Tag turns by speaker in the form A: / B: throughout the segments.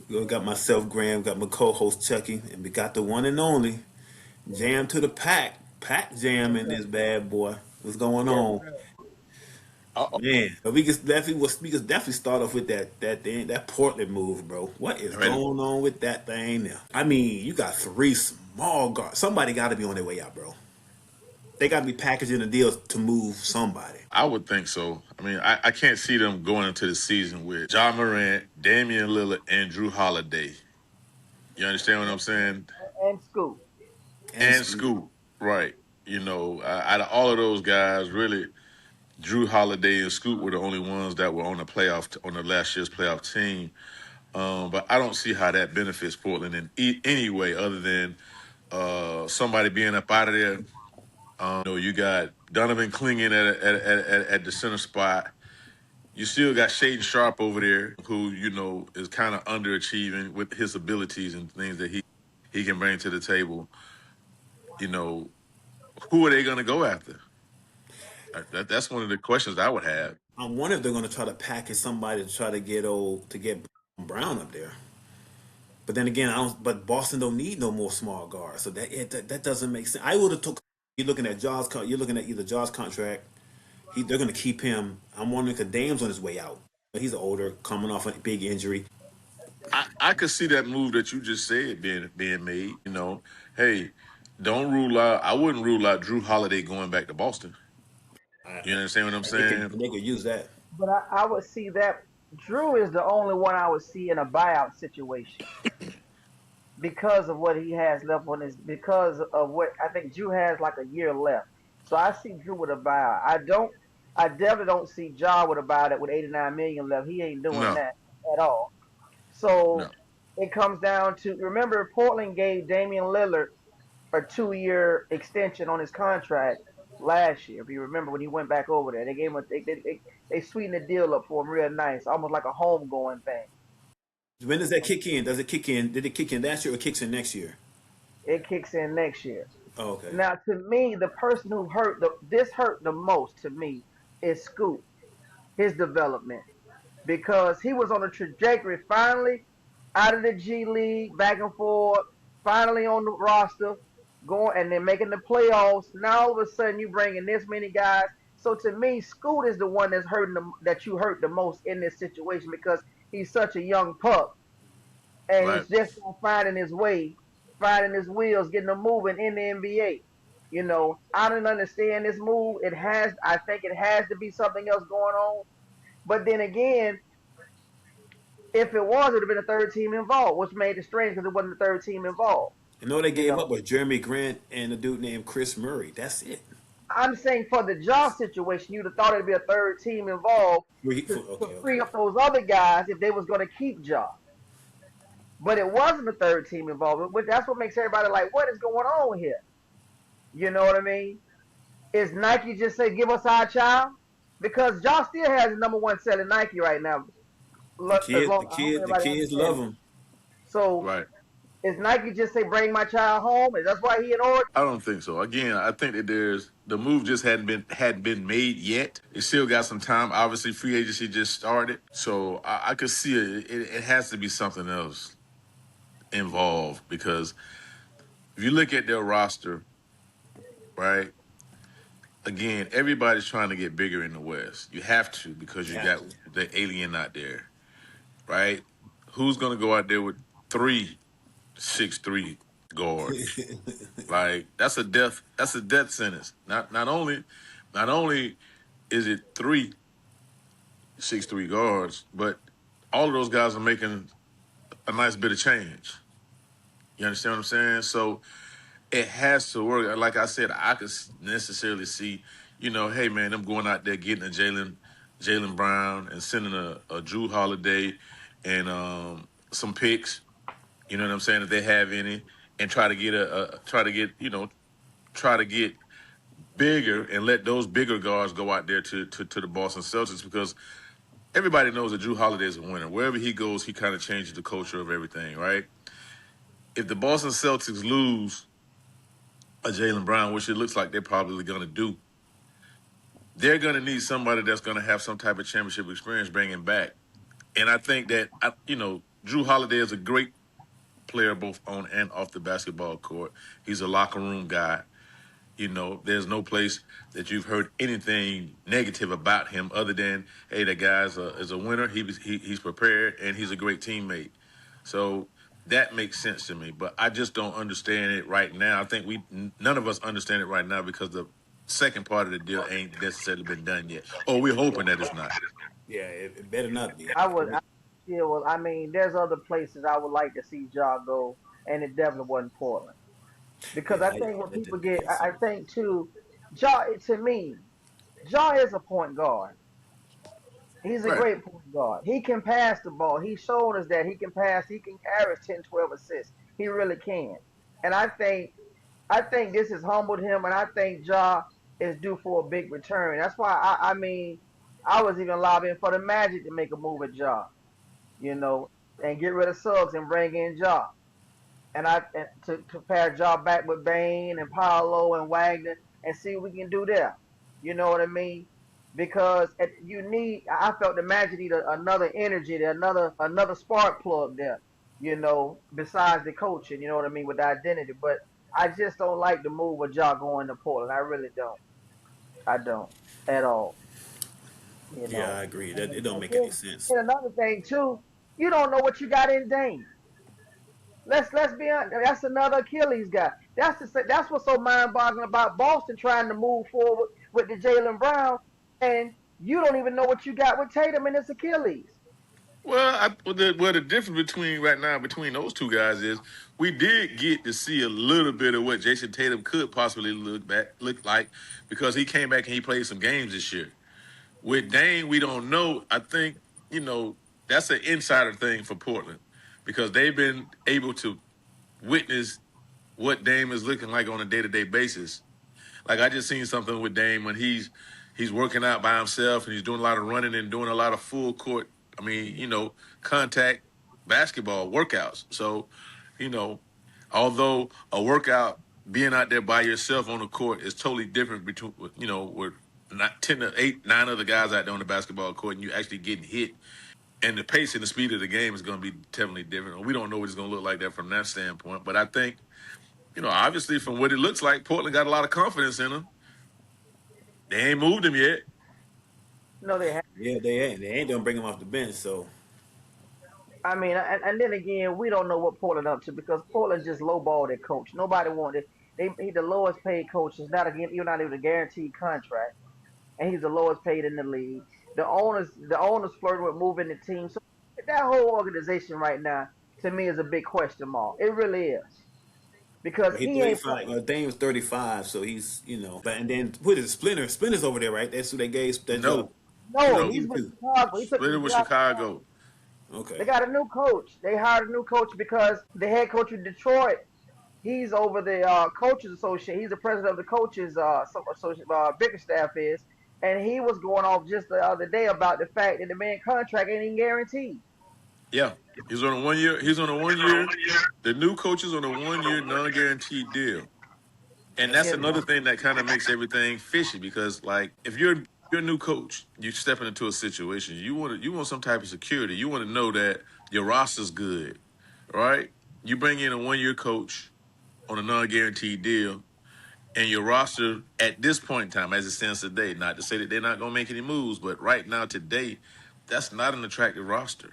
A: We got myself, Graham, got my co-host Chucky, and we got the one and only Jam to the Pack. Pack Jam in this bad boy. What's going
B: Yes,
A: on,
B: sir.
C: Uh-oh.
A: man? But we can definitely start off with that thing, that Portland move, bro. What is
C: Ready?
A: going on with that thing now? I mean, you got three small guards. Somebody got to be on their way out, bro. They got to be packaging a deal to move somebody.
C: I would think so. I mean, I can't see them going into the season with John Morant, Damian Lillard, and Drew Holiday. You understand what I'm saying?
B: And Scoop.
A: And
C: And
A: Scoot.
C: Scoot, right? Out of all of those guys, really, Drew Holiday and Scoot were the only ones that were on the on the last year's playoff team. But I don't see how that benefits Portland in any way other than somebody being up out of there. You got Donovan Clingan at the center spot. You still got Shaden Sharp over there, who is kind of underachieving with his abilities and things that he can bring to the table. You know, who are they going to go after? That's one of the questions I would have.
A: I wonder if they're going to try to package somebody to try to get Brown up there. But then again, I don't. But Boston don't need no more small guards, so that doesn't make sense. I would have took. You're looking at Jaws. You're looking at either Jaws contract. They're going to keep him. I'm wondering if Dame's on his way out. He's older, coming off a big injury.
C: I could see that move that you just said being made. Hey, don't rule out. I wouldn't rule out Drew Holiday going back to Boston.
A: I,
C: You understand what I'm
A: they could
C: saying?
A: they could use that.
B: But I would see that Drew is the only one I would see in a buyout situation because of what he has left on his, because of what I think Drew has like a year left. So I see Drew with a buyout. I definitely don't see Ja with a buyout with 89 million left. He ain't doing
C: No,
B: that at all. So
C: no.
B: it comes down to, remember, Portland gave Damian Lillard a 2-year extension on his contract last year. If you remember when he went back over there, they gave him they sweetened the deal up for him real nice, almost like a homegoing thing.
A: When does that kick in? Does it kick in? Did it kick in last year or kicks in next year?
B: It kicks in next year.
A: Oh, okay.
B: Now, to me, the person who this hurt the most to me is Scoot, his development, because he was on a trajectory finally out of the G League, back and forth, finally on the roster, going and then making the playoffs. Now all of a sudden you bring in this many guys. So to me, Scoot is the one that you hurt the most in this situation because he's such a young pup and
C: Right.
B: he's just finding his way, finding his wheels, getting them moving in the NBA. I don't understand this move. I think it has to be something else going on. But then again, if it was, it would have been a third team involved, which made it strange because it wasn't a third team involved.
A: And all they
B: You
A: gave
B: know,
A: up was Jeremy Grant and a dude named Chris Murray. That's it.
B: I'm saying for the job situation, you'd have thought it'd be a third team involved to
A: Okay,
B: free
A: okay.
B: up those other guys if they was going to keep Job. But it wasn't a third team involvement, which that's what makes everybody like, what is going on here? You know what I mean? Is Nike just say, give us our child? Because Josh still has the number one selling Nike right now.
A: The
B: As
A: kids, the
B: long I hope
A: kids, the
B: everybody
A: kids love
B: understands.
A: him.
B: So
C: Right.
B: is Nike just say, bring my child home? And that's why he in Oregon?
C: I don't think so. Again, I think that there's the move just hadn't been made yet. It still got some time. Obviously, free agency just started, so I could see it has to be something else involved because if you look at their roster, right? Again, everybody's trying to get bigger in the West. You have to because
A: You
C: you
A: have
C: got
A: to.
C: the alien out there, right? Who's going to go out there with 3'6'3" guards? Like that's a death sentence. Not only is it 3'6'3" guards, but all of those guys are making a nice bit of change. You understand what I'm saying? So it has to work. Like I said, I could necessarily see, hey man, them going out there getting a Jalen Brown and sending a Drew Holiday and some picks. You know what I'm saying? If they have any, and try to get bigger and let those bigger guards go out there to the Boston Celtics because everybody knows that Drew Holiday is a winner. Wherever he goes, he kind of changes the culture of everything, right? If the Boston Celtics lose a Jalen Brown, which it looks like they're probably going to do, they're going to need somebody that's going to have some type of championship experience bringing back. And I think that Drew Holiday is a great player both on and off the basketball court. He's a locker room guy. You know, there's no place that you've heard anything negative about him other than, hey, that guy's is a winner. He's prepared and he's a great teammate. So that makes sense to me. But I just don't understand it right now. I think none of us understand it right now because the second part of the deal ain't necessarily been done yet. Oh, we're hoping that it's not.
A: Yeah, it better not be.
B: I would. Yeah, well, I mean, there's other places I would like to see Ja go, and it definitely wasn't Portland. Because I
A: Yeah,
B: think when
A: that
B: people
A: didn't
B: get,
A: make
B: I
A: sense.
B: think too, Ja, to me, Ja is a point guard. He's a
C: Right.
B: great point guard. He can pass the ball. He's shown us that he can pass. He can carry 10, 12 assists. He really can. And I think this has humbled him, and I think Ja is due for a big return. That's why I mean, I was even lobbying for the Magic to make a move at Ja, you know, and get rid of Suggs and bring in Ja. And to pair Ja back with Bain and Paolo and Wagner and see what we can do there. You know what I mean? Because I felt the Magic need another energy there, another spark plug there. Besides the coaching, you know what I mean, with the identity. But I just don't like the move of Ja going to Portland. I really don't. I don't at all. You
A: Yeah,
B: know.
A: I agree. That
B: And,
A: it don't
B: and
A: make any
B: then,
A: sense.
B: and another thing too, you don't know what you got in Dame. Let's be honest. That's another Achilles guy. That's what's so mind-boggling about Boston trying to move forward with the Jalen Brown, and you don't even know what you got with Tatum and his Achilles.
C: Well, the difference between right now between those two guys is we did get to see a little bit of what Jason Tatum could possibly look like because he came back and he played some games this year. With Dane, we don't know. I think that's an insider thing for Portland because they've been able to witness what Dame is looking like on a day to day basis. Like I just seen something with Dame when he's working out by himself and he's doing a lot of running and doing a lot of full court. I mean, contact basketball workouts. So, you know, although a workout being out there by yourself on the court is totally different between with not 10 to 8, 9 other guys out there on the basketball court and you actually getting hit. And the pace and the speed of the game is going to be definitely different. We don't know what it's going to look like that from that standpoint. But I think, obviously from what it looks like, Portland got a lot of confidence in him. They ain't moved him yet.
B: No, they have.
A: Yeah, they ain't gonna bring him off the bench. So
B: I mean, and then again, we don't know what Portland up to because Portland just lowballed their coach. Nobody wanted. He the lowest paid coach. Is not again. You're not even a guaranteed contract, and he's the lowest paid in the league. The owners flirting with moving the team. So that whole organization right now, to me, is a big question mark. It really is because
A: but he
B: he ain't
A: 35.
B: playing.
A: Dame's 35, so he's But and then what is it, Splinter? Splinter's over there, right? That's who they gave that job.
C: No,
A: Who
B: No,
A: they
C: no.
A: give
B: he's
A: it
B: with
A: to?
B: Chicago. He took
C: Split
B: the
C: it with
B: job.
C: Chicago.
B: They
A: Okay.
B: got a new coach. They hired a new coach because the head coach of Detroit, he's over the coaches association. He's the president of the coaches bigger staff is, and he was going off just the other day about the fact that the man contract ain't even guaranteed.
C: Yeah, he's on a 1 year. He's on a 1 year. The new coach is on a 1 year non-guaranteed deal, and
A: That's
C: that's
B: You
C: another
B: know,
C: thing that kind of makes everything fishy because, like, if you're a new coach, you stepping into a situation. You want some type of security. You want to know that your roster's good, right? You bring in a 1 year coach on a non-guaranteed deal, and your roster at this point in time, as it stands today, not to say that they're not going to make any moves, but right now today, that's not an attractive roster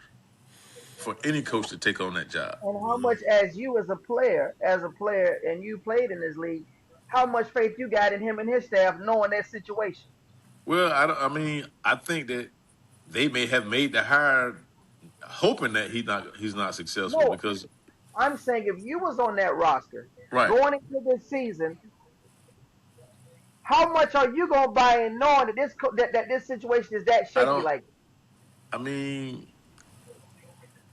C: for any coach to take on that job.
B: and how much as you as a player, and you played in this league, how much faith you got in him and his staff knowing that situation?
C: Well, I mean, I think that they may have made the hire hoping that he's not successful
B: No,
C: because
B: I'm saying if you was on that roster
C: right.
B: going into this season, how much are you gonna buy in knowing that that this situation is that
C: I
B: shaky?
C: don't.
B: Like,
C: I mean,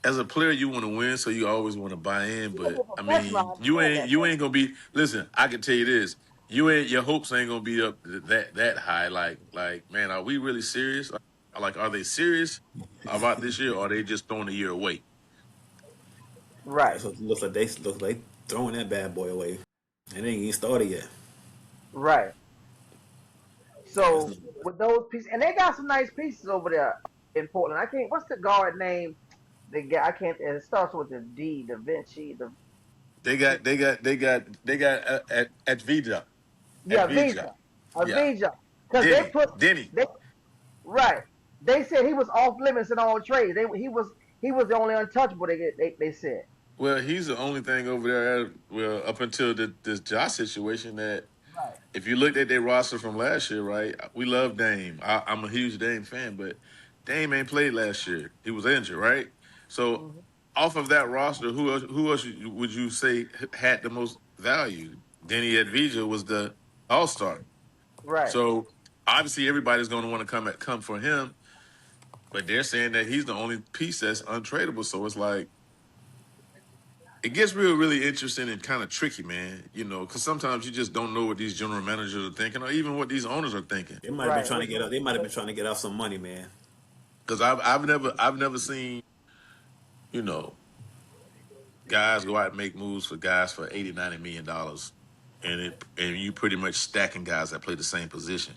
C: as a player, you want to win, so you always want to buy in.
B: you as
C: But
B: a
C: I
B: professional,
C: mean,
B: I
C: you
B: understand
C: ain't
B: that,
C: you
B: but
C: ain't gonna be. Listen, I can tell you this: your hopes ain't gonna be up that high. Like, man, are we really serious? Like, are they serious about this year, or are they just throwing a year away?
B: right,
A: That's what it looks like throwing that bad boy away. And it ain't even started yet.
B: right.
A: Yeah, it's
B: So
A: not.
B: with those pieces, and they got some nice pieces over there in Portland. I can't. What's the guard name? They got I can't. It starts with the D, Da Vinci. The
C: At Vida. At
B: yeah,
C: Vida.
B: Visa,
C: Yeah.
B: Avija, because they
C: Denny.
B: put
C: Denny.
B: they right. They said he was off limits in all trades. He was the only untouchable. They said
C: Well, he's the only thing over there. Well, up until this Josh situation, that
B: right.
C: if you looked at their roster from last year, right? We love Dame. I'm a huge Dame fan, but Dame ain't played last year. He was injured, right? So
B: Hmm.
C: off of that roster, who else would you say had the most value? Denny Advija was the All Star.
B: Right.
C: So obviously everybody's going to want to come for him, but they're saying that he's the only piece that's untradeable. So it's like it gets really interesting and kind of tricky, man. Because sometimes you just don't know what these general managers are thinking, or even what these owners are thinking.
A: They might have been
B: Right.
A: trying to get out. They might have been trying to get out some money, man.
C: Because I've never seen you know guys go out and make moves for guys for 80, $90 million, and you pretty much stacking guys that play the same position,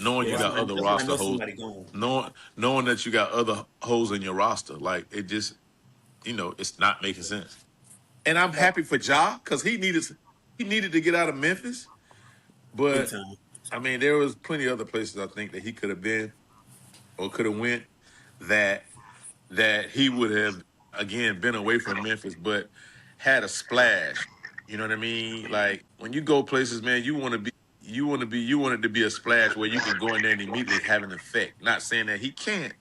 C: knowing
A: Yeah,
C: you got other
A: that's when I
C: roster
A: know
C: holes,
A: somebody going.
C: knowing that you got other holes in your roster. Like it just it's not making sense. And I'm
B: No.
C: happy for Ja because he needed to get out of Memphis.
A: Big
C: But
A: time.
C: I mean, there was plenty of other places I think that he could have been or could have went that he would have again been away from Memphis, but had a splash. You know what I mean? Like when you go places, man, you want it to be a splash where you can go in there and immediately have an effect. Not saying that he can't,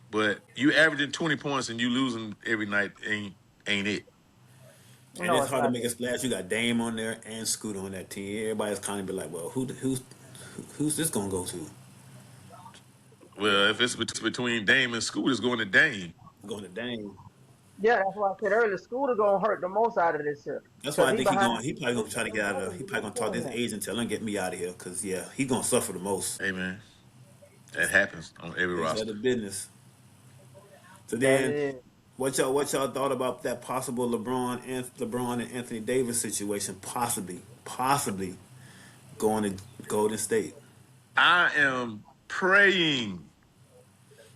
C: but you averaging 20 points and you losing every night ain't it?
A: And
B: No,
A: it's
B: it's
A: hard to
B: not
A: make a
B: that.
A: splash. You got Dame on there and Scoot on that team. Everybody's kind of be like, well, who's this gonna go to?
C: Well, if it's between Dame and Scoot, it's going to Dame.
A: Going to Dame.
B: Yeah, that's why I said earlier. Scooter gonna hurt the most out of this here
A: That's why
B: because
A: I
B: he
A: think he
B: behind
A: going. He probably gonna try to get out of. He probably gonna talk to his
B: him.
A: agent, tell him get me out of here, cause yeah, he gonna suffer the most.
C: Hey man, that happens on every
A: It's out
C: roster.
A: of business. So
B: That
A: then,
B: is.
A: what y'all thought about that possible LeBron and Anthony Davis situation, possibly going to Golden State?
C: I am praying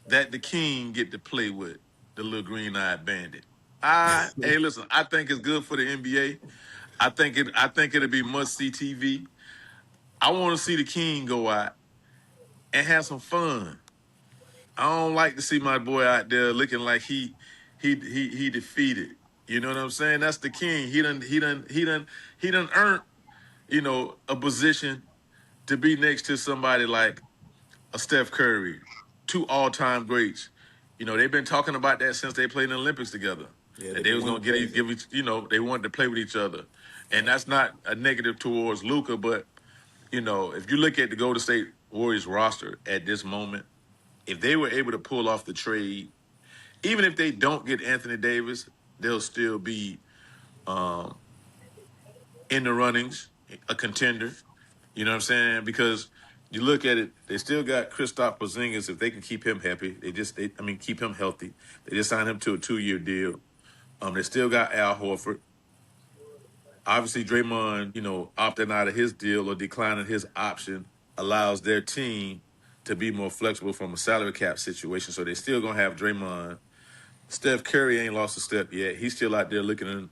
C: that the King get to play with the little green-eyed bandit. Hey, listen, I think it's good for the NBA. I think it'll be must-see TV. I want to see the King go out and have some fun. I don't like to see my boy out there looking like he defeated. You know what I'm saying? That's the King. He done earned, a position to be next to somebody like a Steph Curry, two all-time greats. They've been talking about that since they played in the Olympics together.
A: Yeah,
C: That
A: they've
C: they
A: been
C: was
A: wanting
C: gonna
A: to play.
C: give each, they wanted to play with each other, and that's not a negative towards Luca. But if you look at the Golden State Warriors roster at this moment, if they were able to pull off the trade, even if they don't get Anthony Davis, they'll still be um, in the runnings, a contender. You know what I'm saying? Because you look at it, they still got Kristaps Porzingis if they can keep him happy. Keep him healthy. They just signed him to a 2-year deal. They still got Al Horford. Obviously, Draymond, opting out of his deal or declining his option allows their team to be more flexible from a salary cap situation. So they still gonna have Draymond. Steph Curry ain't lost a step yet. He's still out there looking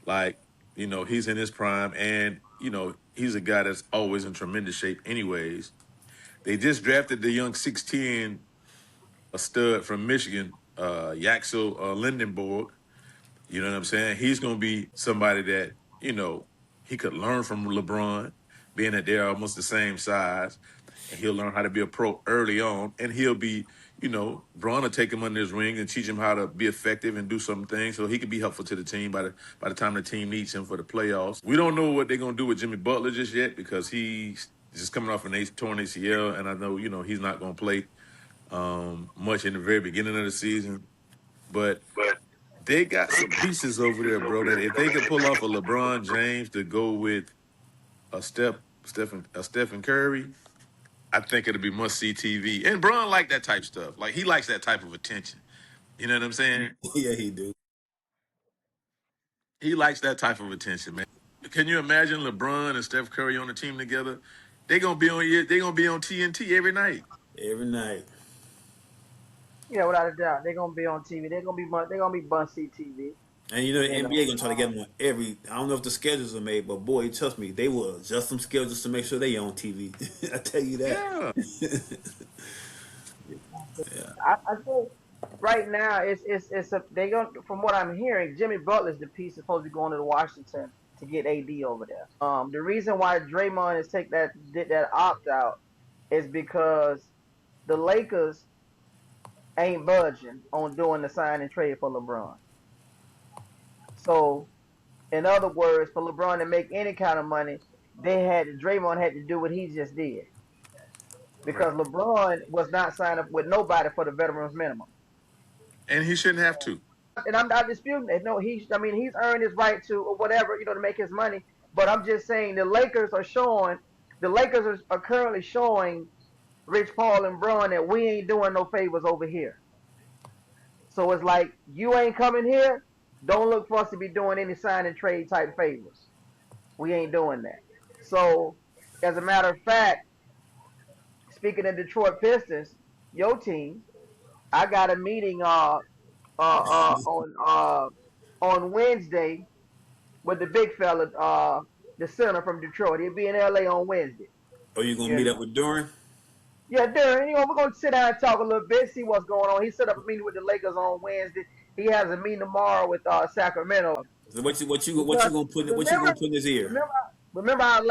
C: like, he's in his prime, and he's a guy that's always in tremendous shape anyways. They just drafted the young 6'10", a stud from Michigan, Yaxel Lindenborg. You know what I'm saying? He's going to be somebody that, he could learn from LeBron, being that they're almost the same size. And he'll learn how to be a pro early on. And he'll be, Braun will take him under his wing and teach him how to be effective and do some things so he can be helpful to the team by the time the team needs him for the playoffs. We don't know what they're going to do with Jimmy Butler just yet because he's just coming off an torn ACL. And I know, he's not going to play much in the very beginning of the season. But they got some pieces over there, bro, that if they could pull off a LeBron James to go with a Stephen Curry, I think it'll be must see TV. And Bron like that type stuff. Like he likes that type of attention. You know what I'm saying?
A: Yeah, he do.
C: He likes that type of attention, man. Can you imagine LeBron and Steph Curry on the team together? They gonna be on TNT every night.
A: Every night.
B: Yeah, without a doubt, they're gonna be on TV. They're gonna be Bunsy TV.
A: And you know the
B: You
A: NBA
B: know,
A: gonna try to get them on every. I don't know if the schedules are made, but boy, trust me, they will adjust some schedules to make sure they on TV. I tell you that.
C: Yeah.
A: Yeah.
B: I think right now it's a they going from what I'm hearing, Jimmy Butler's the piece supposed to be going to Washington to get AD over there. The reason why Draymond is take that did that opt out is because the Lakers ain't budging on doing the sign and trade for LeBron. So in other words, for LeBron to make any kind of money, Draymond had to do what he just did
C: Right.
B: because LeBron was not signed up with nobody for the veterans minimum.
C: And he shouldn't have to.
B: And I'm not disputing it. No, I mean, he's earned his right to or whatever, to make his money. But I'm just saying the Lakers are currently showing Rich Paul and Braun that we ain't doing no favors over here. So it's like you ain't coming here. Don't look for us to be doing any sign and trade type favors. We ain't doing that. So as a matter of fact, speaking of Detroit Pistons, your team, I got a meeting uh on Wednesday with the big fella, the center from Detroit. He'll be in LA on Wednesday.
A: Are you gonna
B: You
A: meet
B: know.
A: up with Duran?
B: Yeah, Darren, we're gonna sit down and talk a little bit, see what's going on. He set up a meeting with the Lakers on Wednesday. He has a meeting tomorrow with Sacramento.
A: So what
B: Because
A: you gonna put in his ear?
B: remember remember our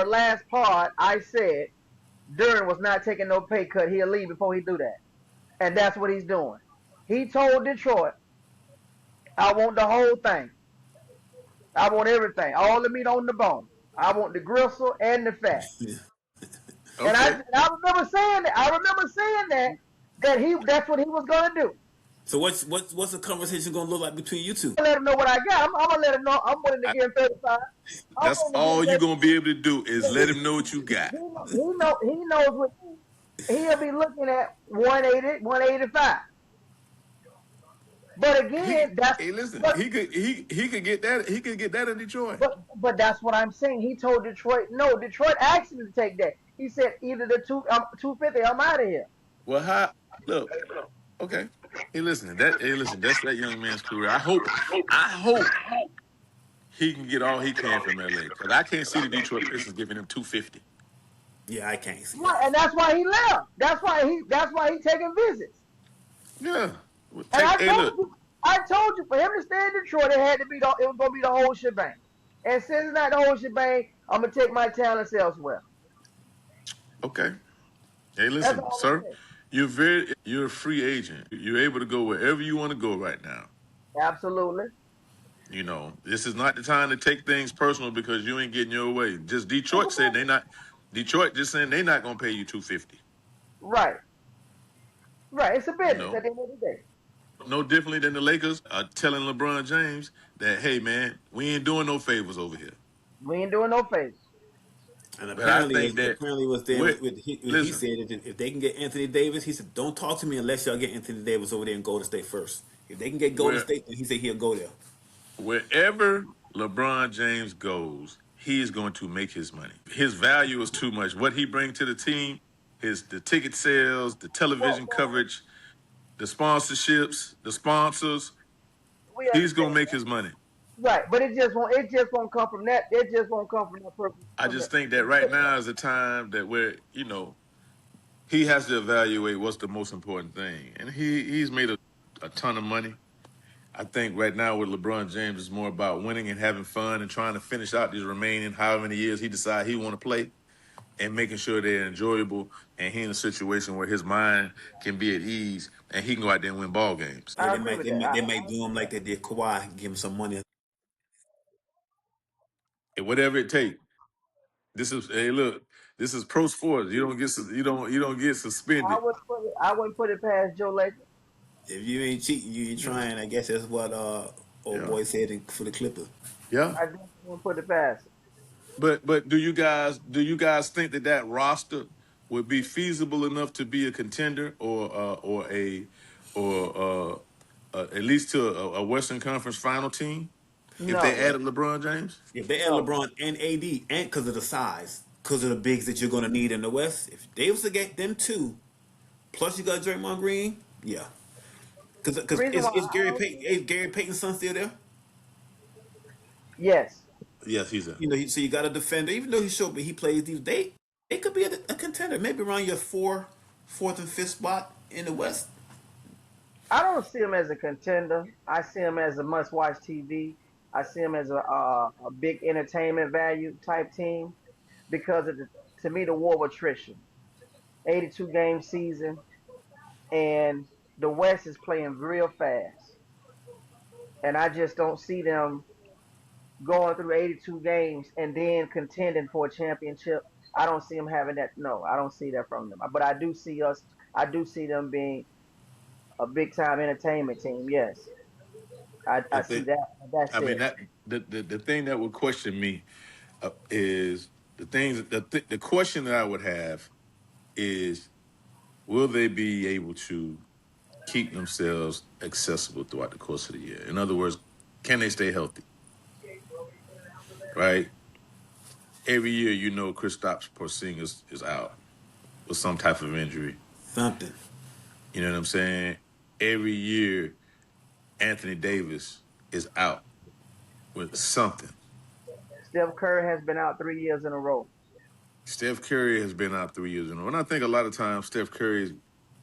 B: last part, I said Darren was not taking no pay cut. He'll leave before he do that. And that's what he's doing. He told Detroit, I want the whole thing. I want everything. All the meat on the bone. I want the gristle and the fat. And
C: Okay.
B: I remember saying that. I remember saying that's what he was gonna do.
A: So what's the conversation gonna look like between you two?
B: I'm gonna let him know what I got. I'm gonna let him know I'm willing to
C: I,
B: give him 35. I'm
C: that's
B: willing to
C: all
B: give
C: you're
B: him
C: gonna be able to do is let
B: that.
C: him know what you got.
B: He knows what he'll be looking at 180, 185. But
C: He
B: again, that's
C: hey listen,
B: but
C: he could get that in Detroit.
B: but that's what I'm saying. He told Detroit no. Detroit asked him to take that. He said either the 250. I'm out of here.
C: Well, how look, okay. Hey listen, that's that young man's career. I hope he can get all he can from LA. Because I can't see the Detroit Pistons giving him 250.
A: Yeah, I can't see
B: Right,
A: that.
B: and that's why he left. That's why he taking visits.
C: Yeah. Well,
B: And
C: take hey look,
B: I told you, for him to stay in Detroit, it was gonna be the whole shebang. And since it's not the whole shebang, I'm gonna take my talents elsewhere.
C: okay. Hey
B: That's
C: listen,
B: all I'm
C: sir.
B: saying.
C: You're a free agent. You're able to go wherever you want to go right now.
B: Absolutely.
C: You know, this is not the time to take things personal because you ain't getting your way. Just Detroit said they not. Detroit just saying they not gonna pay you 250.
B: Right. Right. It's a
C: You
B: business
C: know,
B: at the end of the day.
C: no differently than the Lakers are telling LeBron James that, hey man, we ain't doing no favors over here.
B: We ain't doing no favors.
A: And
C: But I
A: apparently,
C: think that
A: was there
C: with
A: he
C: listen,
A: said that if they can get Anthony Davis, he said, "Don't talk to me unless y'all get Anthony Davis over there in Golden State first. If they can get Golden
C: where
A: State, then he said he'll go there."
C: wherever LeBron James goes, he is going to make his money. His value is too much. What he brings to the team, the ticket sales, the
B: Well,
C: television coverage, the sponsorships, the sponsors,
B: we
C: he's gonna
B: understand
C: make
B: that.
C: his money.
B: Right. But it just won't come from that. It just won't come from that person.
C: I just think that right now is a time that where, he has to evaluate what's the most important thing. And he's made a ton of money. I think right now with LeBron James it's more about winning and having fun and trying to finish out these remaining however many years he decides he want to play and making sure they're enjoyable and he in a situation where his mind can be at ease and he can go out there and win ball games.
A: Yeah,
B: I agree with that.
A: they might do him like they did Kawhi, give him some money.
C: And whatever it takes. This is hey look, this is pro sports. You don't get suspended.
B: I wouldn't put it past Joe Lacob.
A: If you ain't cheating, you ain't
C: Yeah.
A: trying. I guess that's what old
C: Yeah.
A: boy said for the Clippers.
C: Yeah.
B: I definitely wouldn't put it past him.
C: But do you guys think that roster would be feasible enough to be a contender or at least to a Western Conference Final team if they
B: No,
A: Yeah.
C: added LeBron James?
A: If they add
B: no.
A: LeBron and AD, and because of the size, because of the bigs that you're going to need in the West, if they was to get them two, plus you got Draymond Green, Yeah,
B: The
A: because
B: reason why
A: is
B: I
A: Gary
B: don't
A: Payton
B: see,
A: is Gary Payton's son still there?
B: yes,
C: Yes, he's a.
A: You know, so you got a defender. Even though he showed me he plays these, they could be a contender, maybe around your fourth and fifth spot in the West.
B: I don't see him as a contender. I see him as a must-watch TV. I see him as a big entertainment value type team because of to me the war of attrition. 82 game season, and the West is playing real fast, and I just don't see them going through 82 games and then contending for a championship. I don't see them having that. No, I don't see that from them. But I do see us. I do see them being a big time entertainment team. Yes, I
C: The
B: see
C: thing,
B: that. That's
C: I mean
B: it.
C: that the thing that would question me is the question that I would have is will they be able to keep themselves accessible throughout the course of the year? In other words, can they stay healthy? Right. Every year, Kristaps Porzingis is out with some type of injury.
A: Something.
C: You know what I'm saying? Every year, Anthony Davis is out with something.
B: Steph Curry has been out 3 years in a row.
C: Steph Curry has been out 3 years in a row. And I think a lot of times Steph Curry,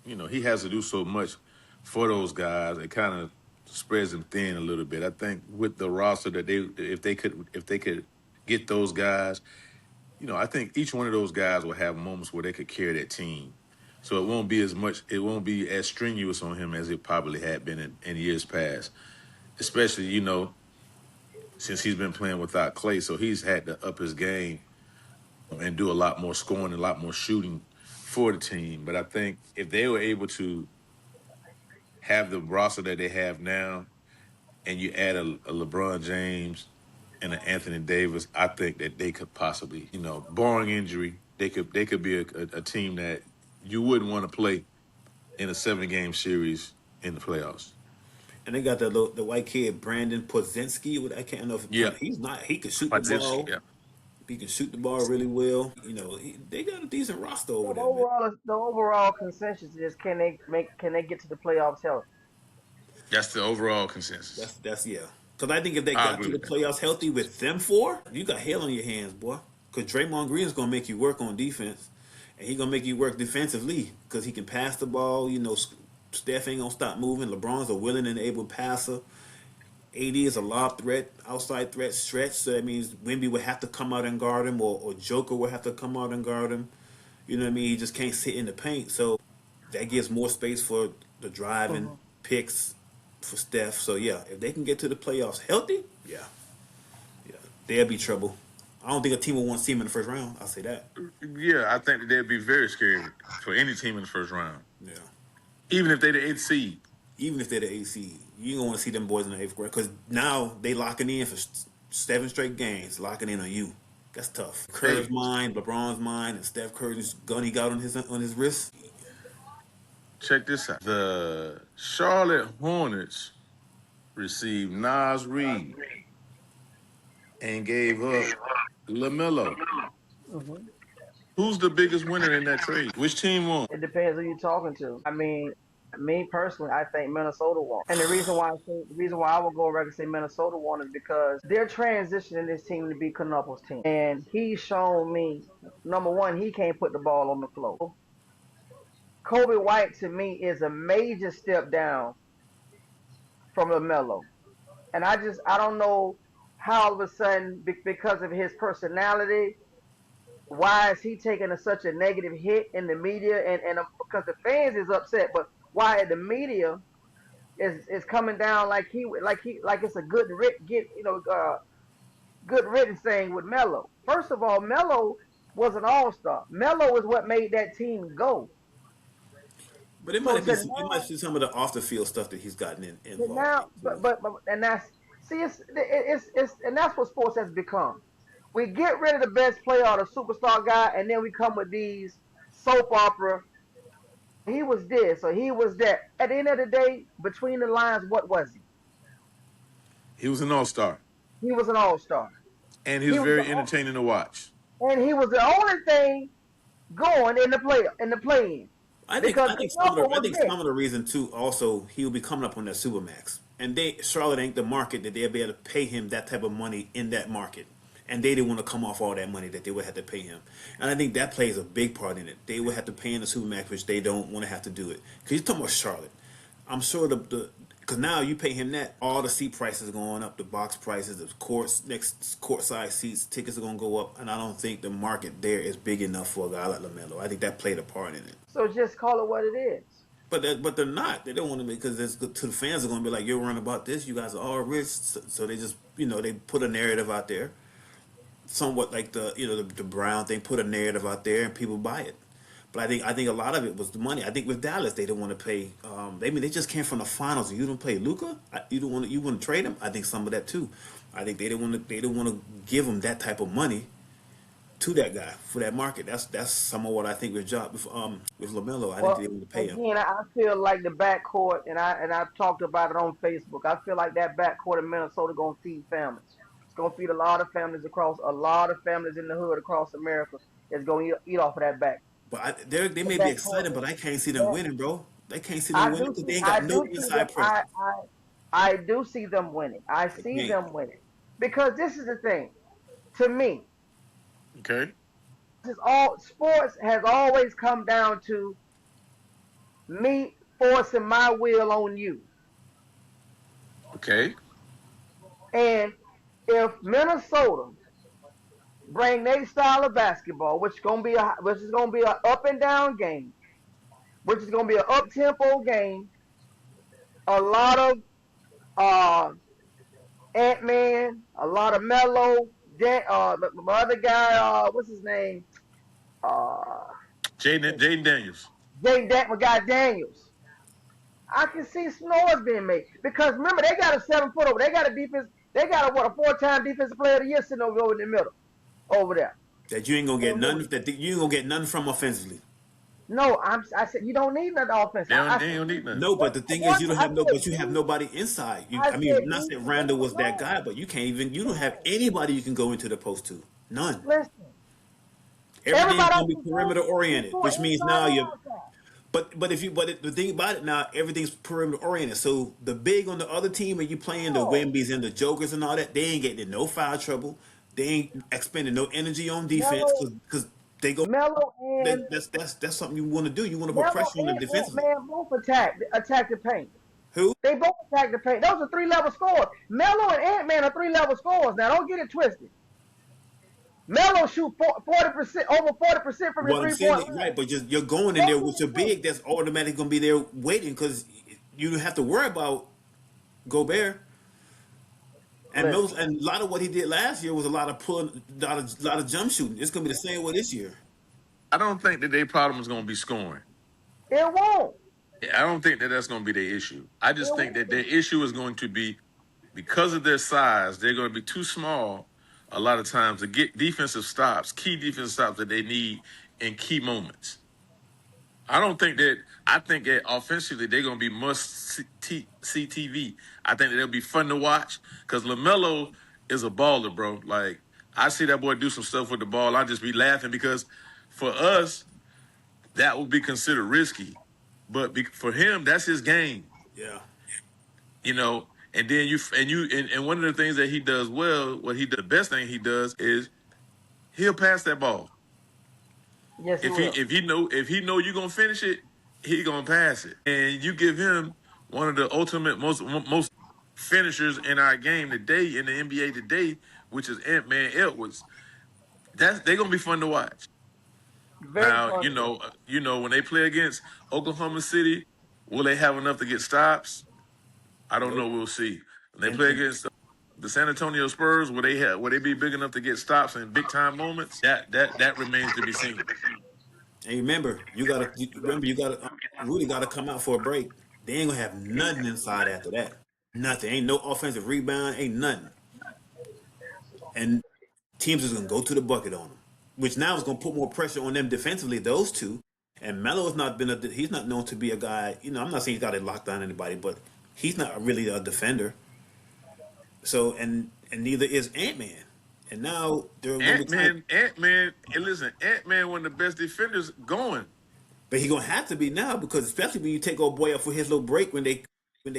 C: he has to do so much for those guys. It kind of spreads them thin a little bit. I think with the roster that if they could get those guys, I think each one of those guys will have moments where they could carry that team. So it won't be as strenuous on him as it probably had been in years past. Especially, since he's been playing without Clay, so he's had to up his game and do a lot more scoring, a lot more shooting for the team. But I think if they were able to have the roster that they have now, and you add a LeBron James and an Anthony Davis, I think that they could possibly, barring injury, they could be a team that you wouldn't want to play in a 7 game series in the playoffs.
A: And they got the white kid Brandon Pozinski. I can't know if
C: Yeah,
A: he's not. He can shoot the
C: Podziemski,
A: ball.
C: yeah.
A: He can shoot the ball really well. They got a decent roster over there, man.
B: The overall consensus is can they get to the playoffs healthy?
C: That's the overall consensus.
A: That's yeah. Because I think if they
C: I
A: got
C: agree
A: to the
C: with that.
A: playoffs healthy with them four, you got hell on your hands, boy. Because Draymond Green is gonna make you work on defense, and he gonna make you work defensively because he can pass the ball. Steph ain't gonna stop moving. LeBron's a willing and able passer. AD is a lob threat, outside threat, stretch. So that means Wemby would have to come out and guard him, or Joker would have to come out and guard him. You know what I mean? He just can't sit in the paint. So that gives more space for the driving
B: Mhm.
A: picks for Steph. So yeah, if they can get to the playoffs healthy, yeah, yeah, they'll be trouble. I don't think a team will want to see him in the first round. I'll say that.
C: Yeah, I think that they'd be very scared for any team in the first round,
A: Yeah.
C: even if they're the eighth seed.
A: Even if they're the AC, you ain't gonna want to see them boys in the eighth grade because now they locking in for 7 straight games, locking in on you. That's tough. Curry's
C: Hey,
A: mind, LeBron's mind, and Steph Curry's gun he got on his wrist.
C: check this out. The Charlotte Hornets received Nas Reed and gave up LaMelo.
B: Mhm.
C: Who's the biggest winner in that trade? Which team won?
B: It depends who you're talking to. I mean, me personally, I think Minnesota won. And the reason why I will go around and say Minnesota won is because they're transitioning this team to be Knuckles' team. And he's shown me, number one, he can't put the ball on the floor. Kobe White to me is a major step down from LaMelo. And I don't know how all of a sudden, because of his personality, why is he taking such a negative hit in the media? And because the fans is upset, but why the media is coming down like it's a good written thing with Melo. First of all, Melo was an all star. Melo is what made that team go.
A: But it
B: So
A: might be
B: to
A: it might
B: now,
A: be some of the off the field stuff that he's gotten
B: to
A: involved
B: now,
A: in too.
B: but and that's see it's and that's what sports has become. We get rid of the best player or the superstar guy, and then we come with these soap opera. He was this or he was that. At the end of the day, between the lines, what was he?
C: He was an all-star,
B: He was an all star.
C: and he
B: He
C: was
B: was
C: very entertaining to watch.
B: and he was the only thing going in the play in. because
A: I
B: the
A: think
B: number
A: I
B: was
A: think
B: big.
A: some of the reason too also he'll be coming up on that supermax, and Charlotte ain't the market that they'll be able to pay him that type of money in that market, and they didn't want to come off all that money that they would have to pay him, and I think that plays a big part in it. They would have to pay in the supermax, which they don't want to have to do it because you're talking about Charlotte. I'm sure the because now you pay him that, all the seat prices are going up, the box prices, the courts next court size seats, tickets are gonna go up, and I don't think the market there is big enough for a guy like Lamelo. I think that played a part in it.
B: So just call it what it is.
A: But they're not. They don't want to make because to the fans are going to be like, you're worrying about this. You guys are all rich, so they just they put a narrative out there, somewhat like the Brown thing. Put a narrative out there and people buy it. But I think a lot of it was the money. I think with Dallas they didn't want to pay. They just came from the finals. You don't pay Luca. You want to trade him. I think some of that too. I think they didn't want to give him that type of money to that guy for that market. That's some of what I think with Lamelo. I think they
B: Well,
A: didn't want to pay him.
B: again, I feel like the backcourt, and I talked about it on Facebook. I feel like that backcourt in Minnesota gonna feed families. It's gonna feed a lot of families across a lot of families in the hood across America. It's gonna eat off of that
A: But they
B: the
A: may be
B: backcourt.
A: excited, but I can't see them
B: That
A: winning, bro. They can't see them winning because they ain't got no inside pressure.
B: I do see them winning. I
A: They
B: see
A: can't.
B: them winning because this is the thing. To me,
C: Okay.
B: this is all sports has always come down to me forcing my will on you.
C: Okay.
B: And if Minnesota bring their style of basketball, which is gonna be a up and down game, which is gonna be an up tempo game, a lot of uh Ant Man, a lot of Mello, my other guy, what's his name? Uh
C: Jaden Daniels.
B: My guy Daniels. I can see Snows being made because remember they got a 7 foot over. They got a defense. They got a 4-time defensive player of the year sitting over in the middle over there.
A: That you ain't gonna get
B: And
A: none. That you ain't gonna get none from offensively.
B: no, I said you don't need another offense. I
C: They
B: said
C: don't need nothing.
A: No, but the thing is,
B: one.
A: you don't
B: I
A: have no.
B: said
A: But you have nobody inside.
B: I said
A: Not that Randall was that
B: no.
A: guy, but you can't even. You don't have anybody you can go into the post to. None.
B: Listen,
A: Everything's
B: everybody
A: gonna
B: else
A: be perimeter
B: can
A: oriented,
B: score
A: which means
B: inside
A: now
B: and
A: you.
B: outside.
A: The thing about it now, everything's perimeter oriented. So the big on the other team, and you playing the
B: No,
A: Wemby's and the Jokers and all that, they ain't getting in no foul trouble. They ain't expending no energy on defense
B: Melo,
A: because they go.
B: Melo and
A: That's something you want to do. You want to put
B: Melo
A: pressure on them
B: and Ant
A: defensively.
B: Man both attack the paint.
A: Who?
B: They both attack the paint. Those are 3 level scores. Melo and Ant Man are 3 level scores. Now don't get it twisted. Melo shoot 40%, over 40% from the
A: Well, I'm
B: 3 point
A: saying it
B: line.
A: right, but just you're going in
B: Don't
A: there
B: get
A: with
B: it
A: your big.
B: twisted.
A: That's automatically going to be there waiting because you don't have to worry about Gobert. And
B: Listen,
A: most, and a lot of what he did last year was a lot of pulling, lot of jump shooting. It's going to be the same way this year.
C: I don't think that their problem is going to be scoring.
B: it won't.
C: I don't think that that's going to be their issue. I
B: It
C: just think that their
B: won't.
C: issue is going to be because of their size, they're going to be too small a lot of times to get defensive stops, key defensive stops that they need in key moments. I don't think that. I think that offensively they're gonna be see TV. I think that it'll be fun to watch because Lamelo is a baller, bro. Like I see that boy do some stuff with the ball. I just be laughing because for us that would be considered risky, but for him that's his game,
A: Yeah,
C: you know. And then and one of the things that he does well, what he the best thing he does is he'll pass that ball.
B: Yes, he will.
C: If he know you're gonna finish it, he gonna pass it. And you give him one of the ultimate most finishers in our game today in the NBA today, which is Ant Man Edwards. They're gonna be fun to watch.
B: Very
C: Now
B: fun to watch.
C: when they play against Oklahoma City, will they have enough to get stops? I don't know.
A: nope.
C: We'll see. When they play
A: And
C: against the San Antonio Spurs, will they be big enough to get stops in big time moments? That remains to be seen.
A: and remember, you got to Rudy got to come out for a break. They ain't gonna have nothing inside after that. Nothing. Ain't no offensive rebound. Ain't nothing. And teams is gonna go to the bucket on them, which now is gonna put more pressure on them defensively. Those two, and Melo has not been he's not known to be a guy. I'm not saying he's got to lock down anybody, but he's not really a defender. So and neither is Ant Man. And now they're gonna be trying.
C: Ant Man, and listen, Ant Man, one of the best defenders going.
A: But he gonna have to be now because especially when you take old boy up for his little break when they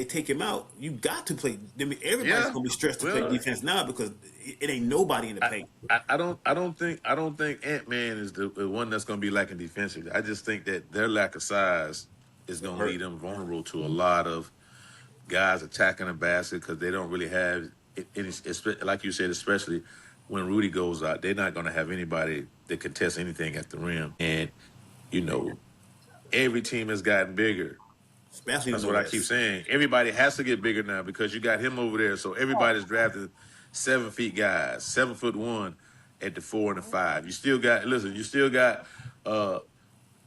A: take him out, you got to play. I mean, everybody's
C: Yeah.
A: gonna be stressed to play
C: Well,
A: defense now because it ain't nobody in the
C: I,
A: paint.
C: I don't think Ant-Man is the one that's going to be lacking defensively. I just think that their lack of size is
A: Gonna
C: going to leave
A: hurt.
C: them vulnerable to a lot of guys attacking the basket because they don't really have any. Like you said, especially when Rudy goes out, they're not going to have anybody that contest anything at the rim. And you know, every team has gotten bigger.
A: Especially in
C: That's
A: the
C: what I keep
A: West.
C: saying. Everybody has to get bigger now because you got him over there. So everybody's drafting 7 feet guys, 7'1" at the 4 and the 5. You still got listen. You still got uh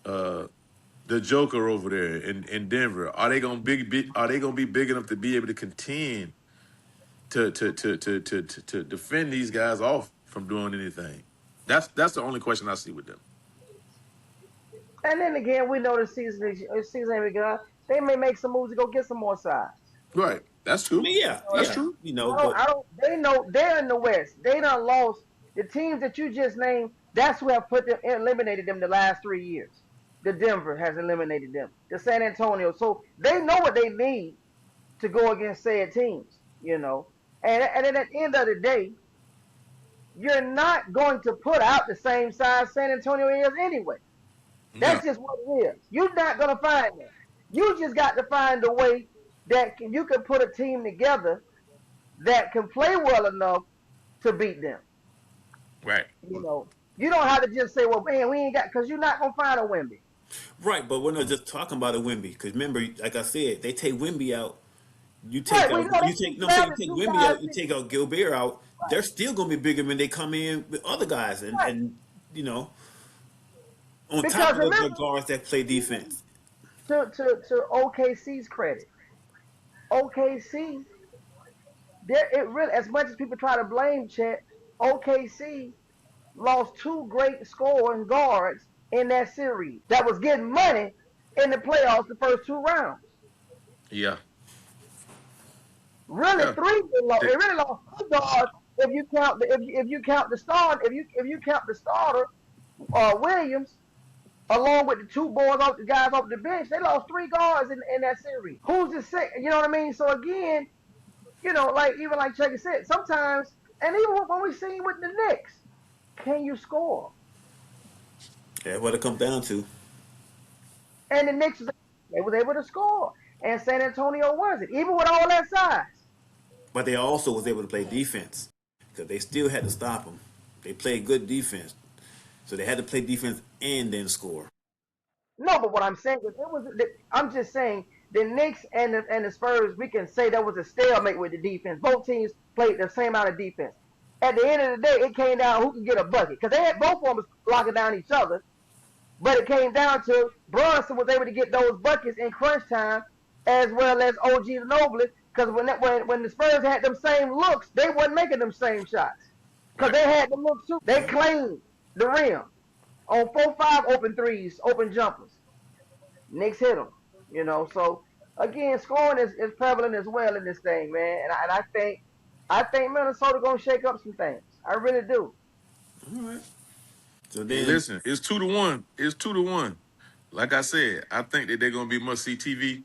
C: uh the Joker over there in Denver. Are they gonna Are they gonna be big enough to be able to contend to defend these guys off from doing anything? That's the only question I see with them.
B: And then again, we know the season ain't begun. They may make some moves to go get some more size.
C: Right. That's
A: I
C: true.
A: mean, yeah,
C: That's
A: yeah,
C: true.
A: you know,
B: I don't,
A: but
B: I don't. They know they're in the West. They done lost the teams that you just named. That's who have put them eliminated them the last 3 years. The Denver has eliminated them. The San Antonio. So they know what they need to go against said teams. And then at the end of the day, you're not going to put out the same size San Antonio is anyway.
C: No.
B: That's just what it is. You're not gonna find that. You just got to find a way that you can put a team together that can play well enough to beat them.
C: Right.
B: You don't have to just say, "Well, man, we ain't got," because you're not gonna find a Wemby.
A: right. But we're not just talking about a Wimby because remember, like I said, they take Wimby out.
B: Right? We know
A: You
B: they
A: take
B: keep
A: no, I'm saying you
B: grabbing
A: take
B: two
A: Wimby
B: guys.
A: out, you take out Gilbert out. They're still gonna be bigger when they come in with other guys,
B: Right?
A: and you know, on top
B: Because
A: of the
B: remember,
A: guards that play defense.
B: to OKC's credit, OKC, there it really as much as people try to blame Chet, OKC lost two great scoring guards in that series that was getting money in the playoffs the first two rounds.
C: Yeah.
B: Really,
C: Yeah.
B: three.
C: They-
B: It really lost two guards if you count if you count the start if you count the starter Williams along with the two guys off the bench. They lost three guards in that series. Who's the second? You know what I mean? So again, like even like Chucky said, sometimes and even when we seen with the Knicks, can you score?
A: That's what it comes down to.
B: And the Knicks they was able to score, and San Antonio wasn't, even with all that size.
A: But they also was able to play defense because they still had to stop them. They played good defense, so they had to play defense and then score.
B: No, but what I'm saying is I'm just saying the Knicks and the Spurs. We can say that was a stalemate with the defense. Both teams played the same amount of defense. At the end of the day, it came down who could get a bucket because they had both of them locking down each other. But it came down to Bronson was able to get those buckets in crunch time, as well as OG Ginobili. Because when the Spurs had them same looks, they wasn't making them same shots. Because
C: right.
B: they had the looks too. They claimed the rim on 4-5 open threes, open jumpers. Knicks hit them. So again, scoring is prevalent as well in this thing, man. And I think Minnesota gonna shake up some things. I really do.
A: All right. So then,
C: Listen, it's 2-1. It's 2-1. Like I said, I think that they're gonna be must see TV.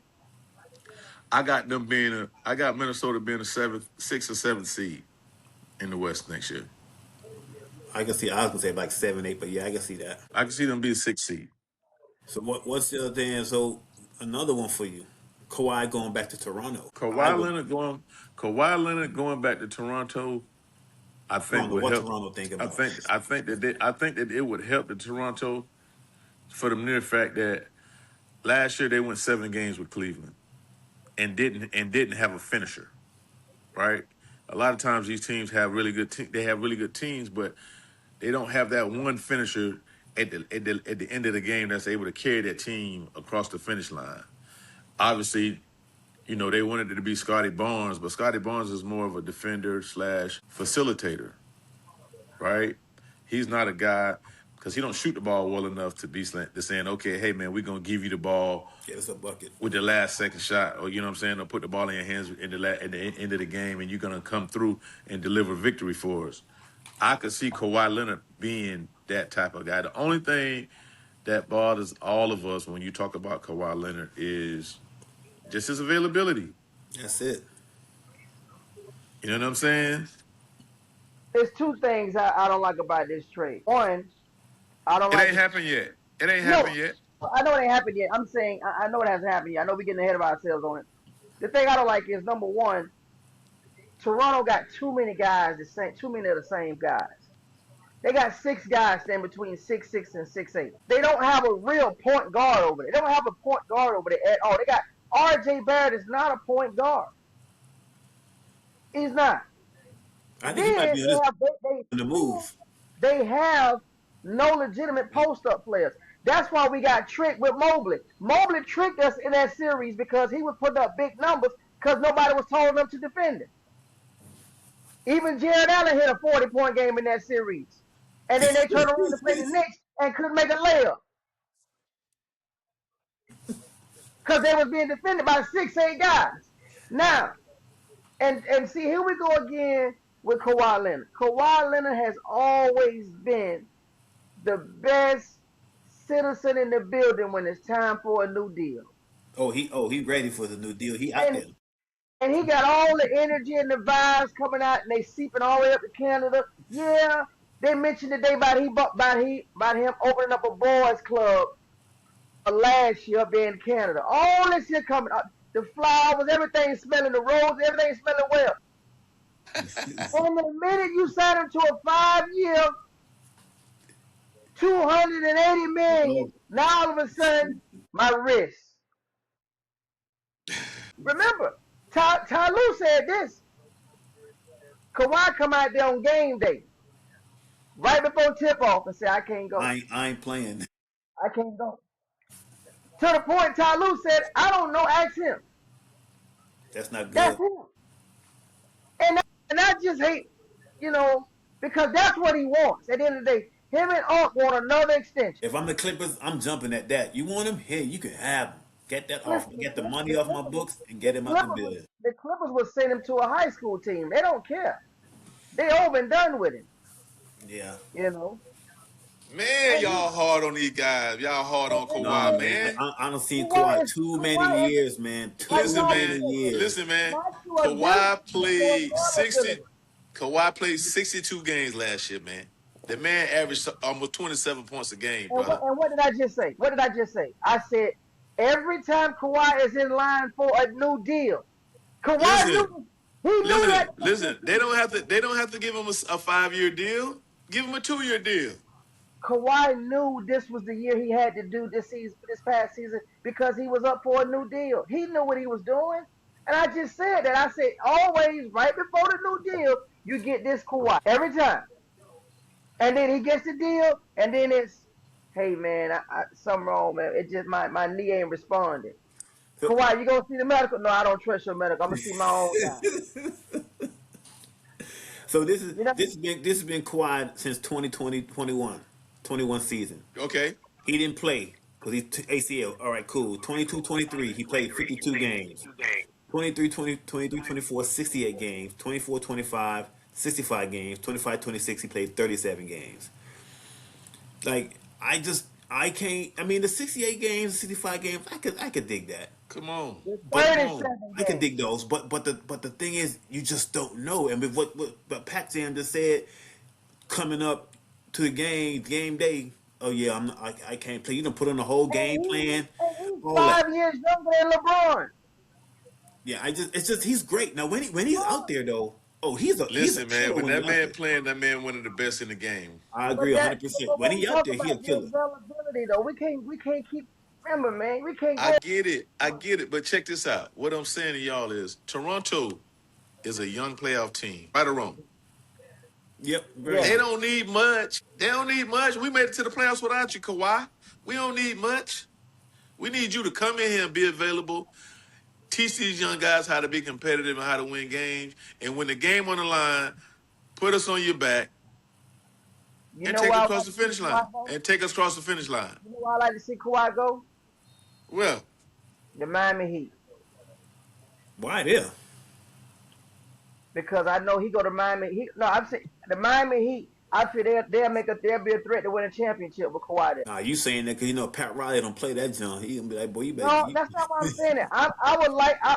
C: I got Minnesota being a seventh, sixth or seventh seed in the West next year.
A: I can see. I was gonna say like 7, 8, but yeah, I can see that.
C: I can see them be a sixth seed.
A: So what's the other thing? So another one for you, Kawhi going back to Toronto. I
C: Kawhi
A: would.
C: Leonard going, Kawhi Leonard going back to Toronto. I
A: I don't
C: think
A: know
C: would
A: what
C: help.
A: Toronto think
C: I
A: about.
C: think I think that I think that it would help the Toronto for the mere fact that last year they went 7 games with Cleveland and didn't have a finisher. Right. A lot of times these teams have they have really good teams, but they don't have that one finisher at the end of the game that's able to carry that team across the finish line. Obviously, they wanted it to be Scotty Barnes, but Scotty Barnes is more of a defender slash facilitator, right? He's not a guy because he don't shoot the ball well enough to be saying, okay, hey man, we're gonna give you the ball
A: Yeah, it's a bucket.
C: with the last second shot, or you know what I'm saying, or put the ball in your hands at the end of the game, and you're gonna come through and deliver victory for us. I could see Kawhi Leonard being that type of guy. The only thing that bothers all of us when you talk about Kawhi Leonard is just his availability.
A: That's it.
C: You know what I'm saying?
B: There's two things I don't like about this trade. One, I don't
C: It
B: like
C: ain't
B: the
C: happened yet. It ain't
B: no.
C: happened yet.
B: I know it ain't happened yet. I'm saying I know it hasn't happened yet. I know we're getting ahead of ourselves on it. The thing I don't like is number one, Toronto got too many guys the same, too many of the same guys. They got six guys standing between 6'6" and 6'8". They don't have a real point guard over there. They don't have a point guard over there at all. They got R.J. Barrett is not a point guard. He's not.
A: I think he might
B: Then
A: be on this in the
B: then
A: move.
B: they have no legitimate post up players. That's why we got tricked with Mobley. Mobley tricked us in that series because he was putting up big numbers because nobody was telling him to defend him. Even Jared Allen hit a 40-point game in that series. And then they turned around to play the Knicks and couldn't make a layup. Because they was being defended by 6'8" guys. Now, and see, here we go again with Kawhi Leonard. Kawhi Leonard has always been the best citizen in the building when it's time for a new deal.
A: He ready for the new deal. He out
B: And
A: there.
B: and he got all the energy and the vibes coming out, and they seeping all the way up to Canada. Yeah, they mentioned today about him opening up a boys club last year up there in Canada. All this shit coming up, the flowers, everything smelling, the roses, everything smelling well. And the minute you sign him to a 5-year, $280 million, now all of a sudden, my wrist. Remember, Ty Lue said this. Kawhi come out there on game day, right before tip off, and say, I can't go.
A: I ain't playing.
B: I can't go. To the point Ty Lue said, I don't know, ask him.
A: That's not
B: That's
A: good.
B: him. And I just hate, because that's what he wants. At the end of the day, him and Unc want another extension.
A: If I'm the Clippers, I'm jumping at that. You want him? Here, you can have him. Get that off.
B: Listen,
A: Get the money off my books and get him out the building.
B: The Clippers will send him to a high school team. They don't care. They over and done with him.
A: Yeah.
C: Man, y'all hard on these guys. Y'all hard on
A: No,
C: Kawhi,
A: man.
C: man.
A: I don't see Kawhi too many years, man. Too
C: Listen,
A: many
C: man.
A: years.
C: Listen, man.
B: Kawhi
C: Kawhi played 60. Kawhi played 62 games last year, man. The man averaged almost 27 points a game, brother.
B: And what did I just say? What did I just say? I said every time Kawhi is in line for a new deal, Kawhi knew that.
C: Listen. They don't have to give him a 5-year deal. Give him a 2-year deal.
B: Kawhi knew this was the year he had to do this past season, because he was up for a new deal. He knew what he was doing. And I just said that. I said, always, right before the new deal, you get this Kawhi. Every time. And then he gets the deal, and then it's, hey, man, something wrong, man. It just, my knee ain't responding. Kawhi, you gonna see the medical? No, I don't trust your medical. I'm gonna see my own guy.
A: So this has been Kawhi since 2020-21 season.
C: Okay.
A: He didn't play because he's ACL. All right, cool. 22-23, he played 52 games. 23-24, 68 games. 24-25, 65 games. 25-26, he played 37 games. Like, I can't. I mean, the 68 games, 65 games, I could dig that.
C: Come on.
A: But
B: 37
A: I can
B: games.
A: dig those. But the thing is, you just don't know. And with what Pat Jam just said, coming up to the game day. Oh yeah, I can't play. You done put on the whole game plan.
B: He's
A: All that.
B: 5 years younger than LeBron.
A: Yeah, it's just he's great. Now when he's out there though, he's a
C: Listen, man.
A: killer
C: When that
A: he's out
C: man
A: there.
C: playing, that man one of the best in the game.
A: I agree 100%. When he out there, he a killer.
B: Availability though, we can't keep. Remember, man, we can't go.
C: I get it. But check this out. What I'm saying to y'all is Toronto is a young playoff team. Right or wrong?
A: Yep.
C: They don't need much. We made it to the playoffs without you, Kawhi. We don't need much. We need you to come in here and be available. Teach these young guys how to be competitive and how to win games. And when the game on the line, put us on your back and take us across the finish line.
B: You know why I like to see Kawhi go?
C: Well,
B: The Miami Heat.
A: Why there?
B: Because I know he go to Miami Heat. No, I'm saying the Miami Heat. I feel they'll be a threat to win a championship with Kawhi there.
A: Nah, you saying that because Pat Riley don't play that junk. He gonna be like, boy, you better.
B: No, that's not what I'm saying. I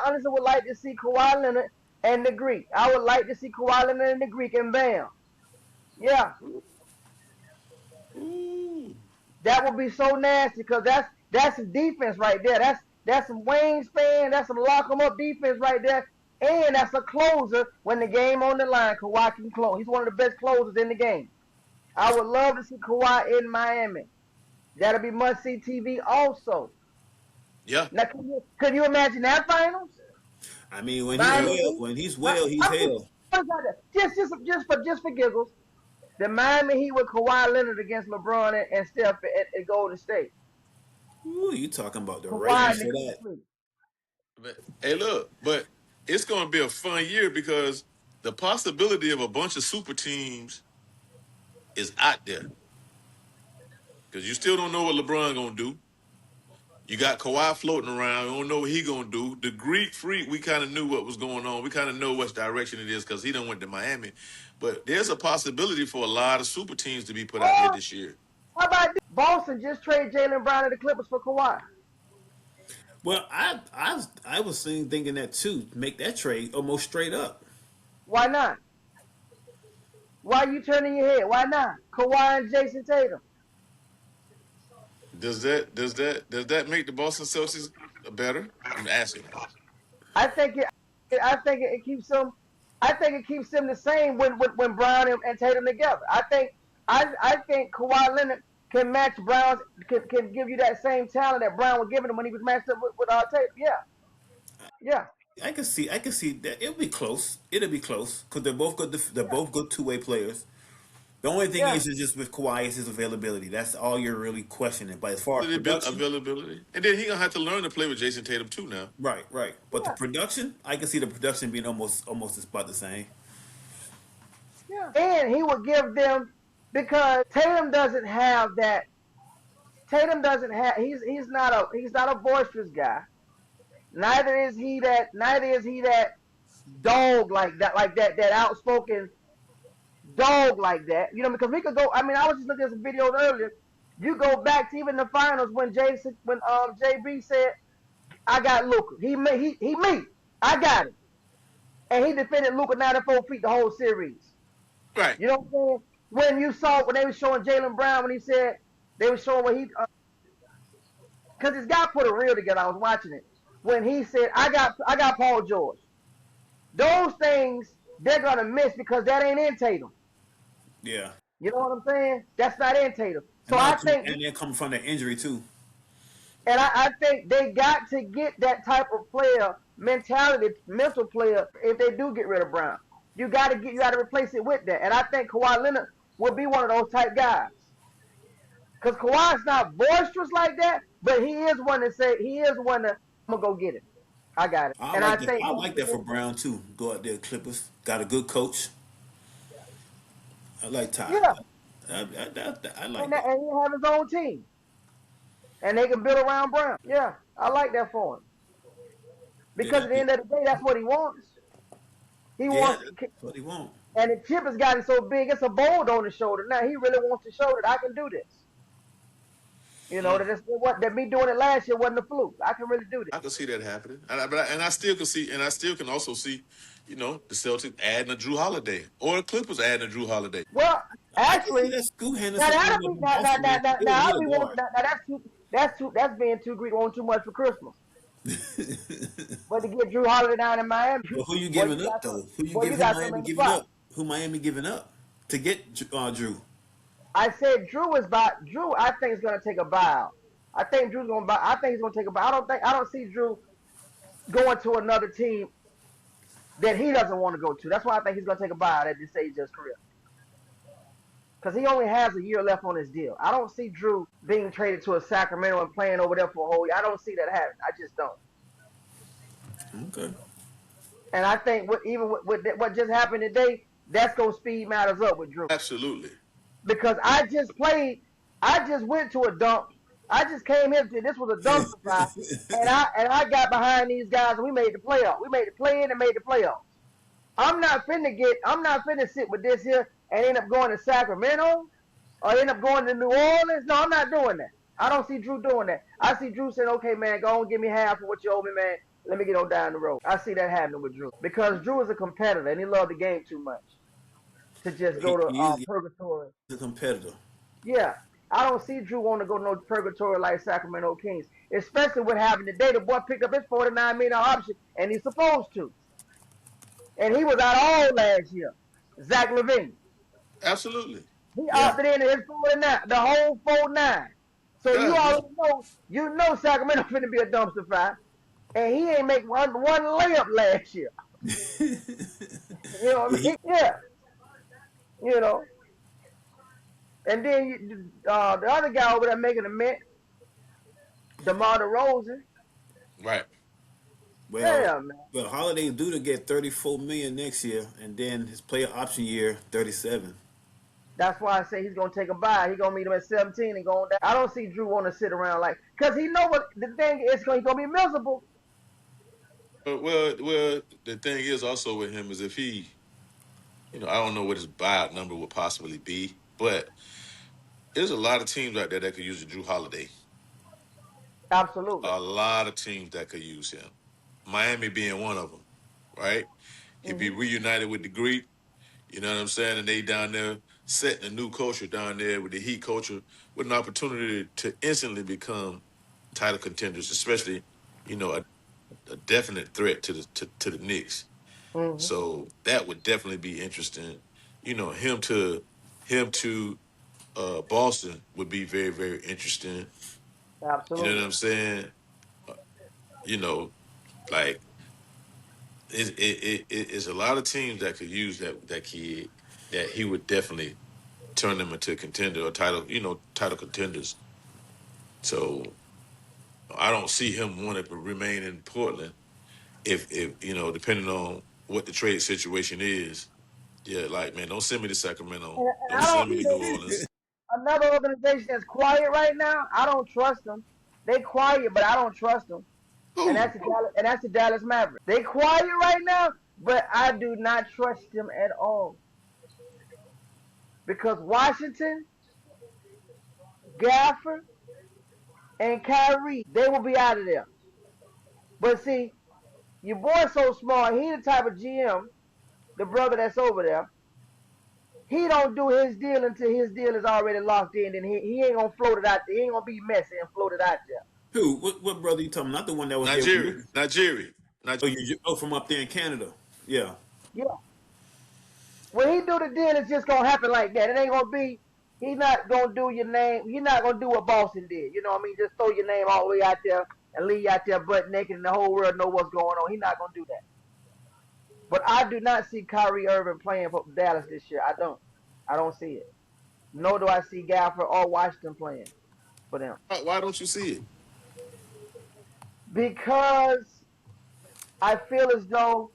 B: honestly would like to see Kawhi Leonard and the Greek. I would like to see Kawhi Leonard and the Greek and Bam. Yeah,
C: Ooh.
B: that would be so nasty because that's some defense right there. That's some wingspan. That's some lock 'em up defense right there. And that's a closer when the game on the line. Kawhi can close. He's one of the best closers in the game. I would love to see Kawhi in Miami. That'll be must-see TV also.
C: Yeah.
B: Now, could you imagine that finals?
A: I mean, when
B: Miami
A: he's well,
B: Heat?
A: when he's well, he's hell.
B: Just for giggles, the Miami Heat with Kawhi Leonard against LeBron and Steph at Golden State.
A: Ooh, you talking about the
B: Kawhi
A: ratings
B: and
A: for
B: the
A: that?
B: Greek.
C: Hey, look, but it's going to be a fun year because the possibility of a bunch of super teams is out there. Because you still don't know what LeBron going to do. You got Kawhi floating around. You don't know what he going to do. The Greek Freak, we kind of knew what was going on. We kind of know what direction it is because he done went to Miami. But there's a possibility for a lot of super teams to be put out there
B: Or
C: this year.
B: how about this? Boston just trade Jaylen Brown to the Clippers for Kawhi?
A: Well, I was thinking that too. Make that trade almost straight up.
B: Why not? Why are you turning your head? Why not? Kawhi and Jason Tatum.
C: Does that make the Boston Celtics better? I'm asking.
B: I think it keeps them. I think it keeps them the same when Brown and Tatum together. I think Kawhi Leonard can match Brown's can give you that same talent that Brown was giving him when he was matched up with Tatum. Yeah.
A: I can see that it'll be close. It'll be close because they're both good. They're both good two-way players. The only thing
B: Yeah.
A: is just with Kawhi is his availability. That's all you're really questioning. But as far as production,
C: Availability, and then he gonna have to learn to play with Jason Tatum too now.
A: right. But the
B: Yeah.
A: production, I can see the production being almost about the same.
B: Yeah. And he would give them because Tatum doesn't have that. Tatum doesn't have. He's not a boisterous guy. Neither is he that. Neither is he that dog like that outspoken dog like that. You know, because we could go. I mean, I was just looking at some videos earlier. You go back to even the finals when JB said, "I got Luka. He me. I got him," and he defended Luka 94 feet the whole series.
C: Right.
B: You know what I'm saying? When they were showing Jaylen Brown when he said they were showing what he because this guy put a reel together. I was watching it when he said, "I got Paul George." Those things they're gonna miss because that ain't in Tatum.
A: Yeah,
B: You know what I'm saying? That's not in Tatum. So
A: and
B: I
A: not too,
B: think,
A: and they're coming from the injury too.
B: and I think they got to get that type of player mentality, mental player. If they do get rid of Brown, you got to replace it with that. And I think Kawhi Leonard will be one of those type guys. Because Kawhi's not boisterous like that, but he is one to say I'm gonna go get it. I got it.
A: I like that. I like that for Brown too. Go out there, Clippers. Got a good coach. I like Ty.
B: Yeah,
A: I like
B: and
A: that.
B: he'll have his own team, and they can build around Brown. Yeah, I like that for him. Because at the end of the day, that's what he wants. He
A: Yeah,
B: wants,
A: that's what he want.
B: and the chip has gotten so big, it's a bold on his shoulder. Now he really wants to show that I can do this. You know, that me doing it last year wasn't a fluke. I can really do
C: I
B: this.
C: can see that happening, and I still can see, and I still can also see, the Celtics adding a Drew Holiday or the Clippers adding a Drew Holiday.
B: Well,
A: I can see
B: actually,
A: that Scoot Henderson.
B: now that'll be now, now, now, now, now, I'll be
A: He'll
B: one, now that's being too greedy, wanting too much for Christmas.
A: be a guard.
B: But to get Drew Holiday down in Miami,
A: But who you
B: boy,
A: giving
B: you
A: up
B: got some,
A: though? Who
B: boy, you got some
A: Miami
B: in the
A: giving
B: spot.
A: up? Who Miami giving up to get Drew?
B: I said Drew. I think is going to take a buyout. I think Drew's going to buy. I think he's going to take a buyout. I don't see Drew going to another team that he doesn't want to go to. That's why I think he's going to take a buyout at this stage of his career. Because he only has a year left on his deal. I don't see Drew being traded to a Sacramento and playing over there for a whole year. I don't see that happening. I just don't.
A: Okay.
B: And I think what just happened today, that's going to speed matters up with Drew.
C: Absolutely.
B: Because I just went to a dump. I just came here to this was a dumpster fire, and I got behind these guys and we made the playoffs. We made the play-in and made the playoffs. I'm not finna sit with this here and end up going to Sacramento or end up going to New Orleans. No, I'm not doing that. I don't see Drew doing that. I see Drew saying, okay, man, go on, give me half of what you owe me, man. Let me get on down the road. I see that happening with Drew because Drew is a competitor and he loved the game too much to just go to
A: He's
B: purgatory.
A: a competitor.
B: Yeah, I don't see Drew want to go to no purgatory like Sacramento Kings, especially what happened today. The boy picked up his $49 million option and he's supposed to. And he was out all last year. Zach LaVine.
C: Absolutely.
B: He
A: Yeah.
B: opted in his 49, the whole 49. So
C: Yeah,
B: you already know, Sacramento finna be a dumpster fire. And he ain't make one layup last year. You know what I mean? Yeah. You know. And then the other guy over there making a mint, DeMar DeRozan.
C: right.
A: Well,
B: Yeah, man.
A: well, Holiday due to get 34 million next year, and then his player option year 37.
B: That's why I say he's gonna take a bye. He's gonna meet him at 17 and go on down. I don't see Drew want to sit around like, cause he know what the thing is. He's gonna be miserable.
C: Well, the thing is also with him is if he, I don't know what his buyout number would possibly be, but there's a lot of teams out there that could use a Drew Holiday.
B: Absolutely.
C: A lot of teams that could use him. Miami being one of them, right? He'd be
B: Hmm.
C: reunited with the Greek. You know what I'm saying? And they down there setting a new culture down there with the Heat culture with an opportunity to instantly become title contenders, especially, a definite threat to the Knicks.
B: Hmm.
C: So that would definitely be interesting. Him to Boston would be very, very interesting. You know what
B: Absolutely.
C: I'm saying? Uh, You know, like it's a lot of teams that could use that kid that he would definitely turn them into a contender or title contenders. So I don't see him wanting to remain in Portland if depending on what the trade situation is. Yeah, like man, don't send me to Sacramento.
B: And
C: Don't
B: I
C: send
B: don't
C: me to New Orleans.
B: another organization that's quiet right now. I don't trust them. They quiet, but I don't trust them. And
C: Who?
B: that's the Dallas Mavericks. They quiet right now, but I do not trust them at all because Washington, Gafford, and Kyrie, they will be out of there. But see, your boy's so smart. He the type of GM, the brother that's over there. He don't do his deal until his deal is already locked in. Then he ain't gonna float it out there. He ain't gonna be messy and float it out there.
A: Who? What brother you talking? Not the one that was there with
C: Nigeria,
A: you.
C: Nigeria,
A: Oh,
C: Nigeria.
A: from up there in Canada. Yeah.
B: Yeah. When he do the deal, it's just gonna happen like that. It ain't gonna be. He's not gonna do your name. He's not gonna do what Boston did. You know what I mean? Just throw your name all the way out there and leave you out there butt naked, and the whole world know what's going on. He's not gonna do that. But I do not see Kyrie Irving playing for Dallas this year. I don't. I don't see it. Nor do I see Gafford or Washington playing for them
C: Why don't you see it?
B: because I feel as though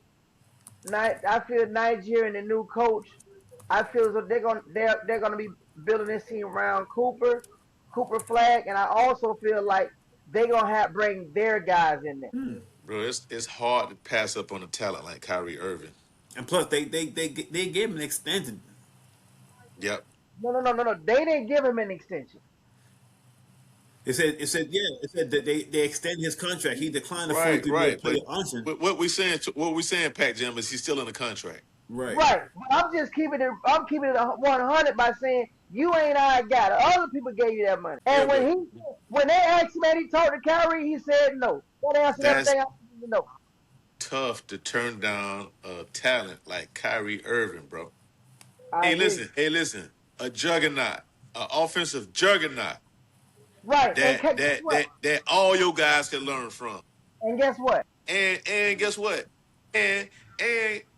B: I feel Nigeria and the new coach. I feel as though they're gonna be building this team around Cooper Flag, and I also feel like they're gonna have bring their guys in there.
C: Bro, it's hard to pass up on a talent like Kyrie Irving.
A: And plus, they gave him an extended.
C: Yep.
B: No. They didn't give him an extension.
A: It said that they extended his contract. He declined the
C: Right,
A: 43
C: right.
A: player
C: But
A: option.
C: what we saying, Pac Jam, is he's still in the contract.
A: Right.
B: Right. But I'm just keeping it. I'm keeping it 100 by saying you ain't our guy. The other people gave you that money.
C: Yeah,
B: And
C: but
B: when they asked him and he talked to Kyrie, he said no. That answered
C: that's
B: everything I wanted to know.
C: tough to turn down a talent like Kyrie Irving, bro.
B: I hear you.
C: Hey, listen, a juggernaut, an offensive juggernaut
B: Right. And
C: that
B: guess
C: that
B: what?
C: that that all your guys can learn from.
B: And guess what?
C: And guess what? And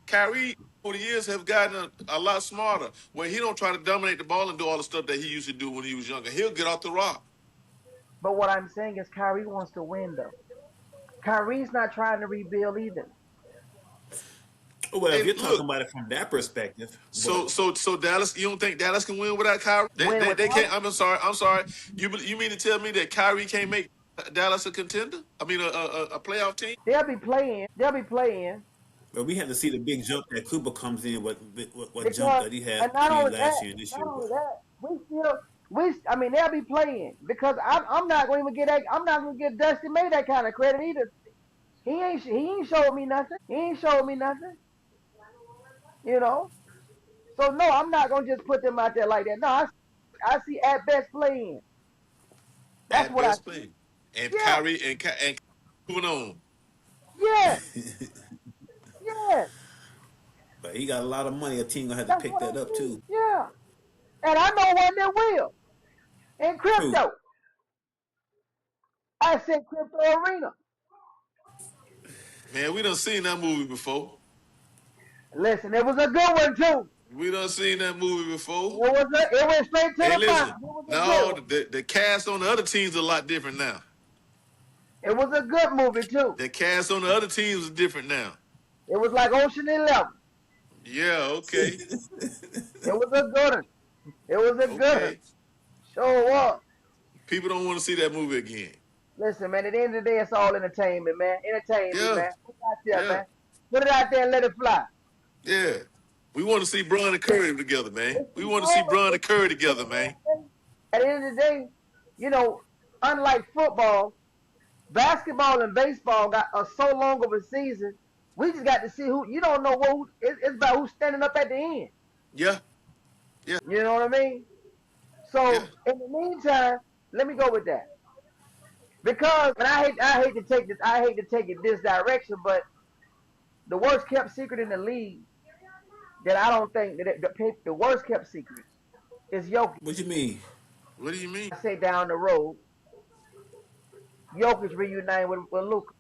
C: Kyrie over the years have gotten a lot smarter. Where he don't try to dominate the ball and do all the stuff that he used to do when he was younger. He'll get off the rock.
B: But what I'm saying is Kyrie wants to win though. Kyrie's not trying to rebuild either.
A: Well, if
C: Hey,
A: you're talking
C: look.
A: about it from that perspective,
C: So
A: but
C: so so Dallas, you don't think Dallas can win without Kyrie? They
B: Win
C: they, they
B: without
C: can't. I'm sorry. You mean to tell me that Kyrie can't make Dallas a contender? I mean a playoff team?
B: they'll be playing. They'll be playing.
A: But we have to see the big jump that Cooper comes in. What jump
B: because
A: that he has
B: and not
A: between
B: only
A: last
B: that,
A: year and this
B: not
A: year?
B: only
A: But
B: that, we still I mean they'll be playing because I'm not going to get that I'm not going to get Dusty May that kind of credit either. He ain't showed me nothing. He ain't showed me nothing. You know. So no, I'm not going to just put them out there like that. No, I see at best playing. That's
C: At
B: what I
C: best
B: see.
C: playing. And
B: Yeah.
C: Kyrie and moving on.
B: Yes. Yes.
A: but he got a lot of money. A team gonna have to
B: That's
A: pick
B: what I
A: that up
B: see.
A: too.
B: Yeah. And I know one that will. In
A: True.
B: crypto. I said crypto arena.
C: Man, we done seen that movie before.
B: Listen, it was a good one too.
C: We done seen that movie before.
B: It went straight to
C: Hey,
B: the final.
C: listen.
B: It was a good
C: No,
B: one.
C: the cast on the other teams are a lot different now.
B: It was a good movie too.
C: The cast on the other teams is different now.
B: It was like Ocean 11.
C: Yeah, okay.
B: It was a good one. It was a good one.
C: Okay.
B: Sure was.
C: People don't want to see that movie again.
B: Listen, man, at the end of the day, it's all entertainment, man. Entertain me,
C: Yeah,
B: man. Put it out there,
C: yeah,
B: man. Put it out there and let it fly.
C: yeah. We want to see Bron and Curry together, man.
B: It's,
C: We
B: it's
C: want to see
B: all,
C: Bron and
B: it's,
C: Curry together, man.
B: at the end of the day, you know, unlike football, basketball and baseball are so long of a season. We just got to see who. You don't know who. It's about who's standing up at the end.
C: Yeah, yeah,
B: You know what I mean?
C: yeah.
B: So in the meantime, let me go with that because and I hate to take it this direction, but the worst kept secret in the league that I don't think that the worst kept secret is Jokic.
A: What you mean?
C: What do you mean?
B: I say down the road, Jokic reuniting with Luka.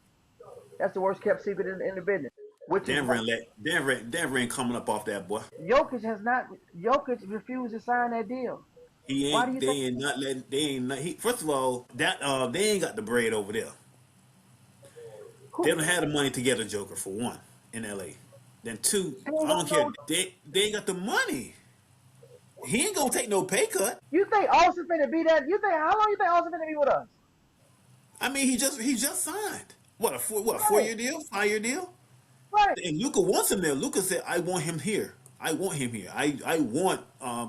B: That's the worst kept secret in the business. Which is why
A: Denver ain't coming up off that boy.
B: Jokic has not. Jokic refused to sign that deal.
A: He
B: Why do
A: ain't.
B: you
A: They
B: think?
A: ain't not letting. They ain't not. He, first of all, that they ain't got the bread over there. They
B: Who,
A: don't have the money to get a Joker for one in L.A. Then two,
B: he ain't
A: I
B: got
A: don't care.
B: no.
A: They ain't got the money. He ain't gonna take no pay cut.
B: You think Austin finna be that? You think how long you think Austin finna be with us?
A: I mean, he just signed. What a four
B: Right,
A: year deal, 5 year deal.
B: right.
A: And Luca wants him there. Luca said, "I want him here. I want him here. I want AR."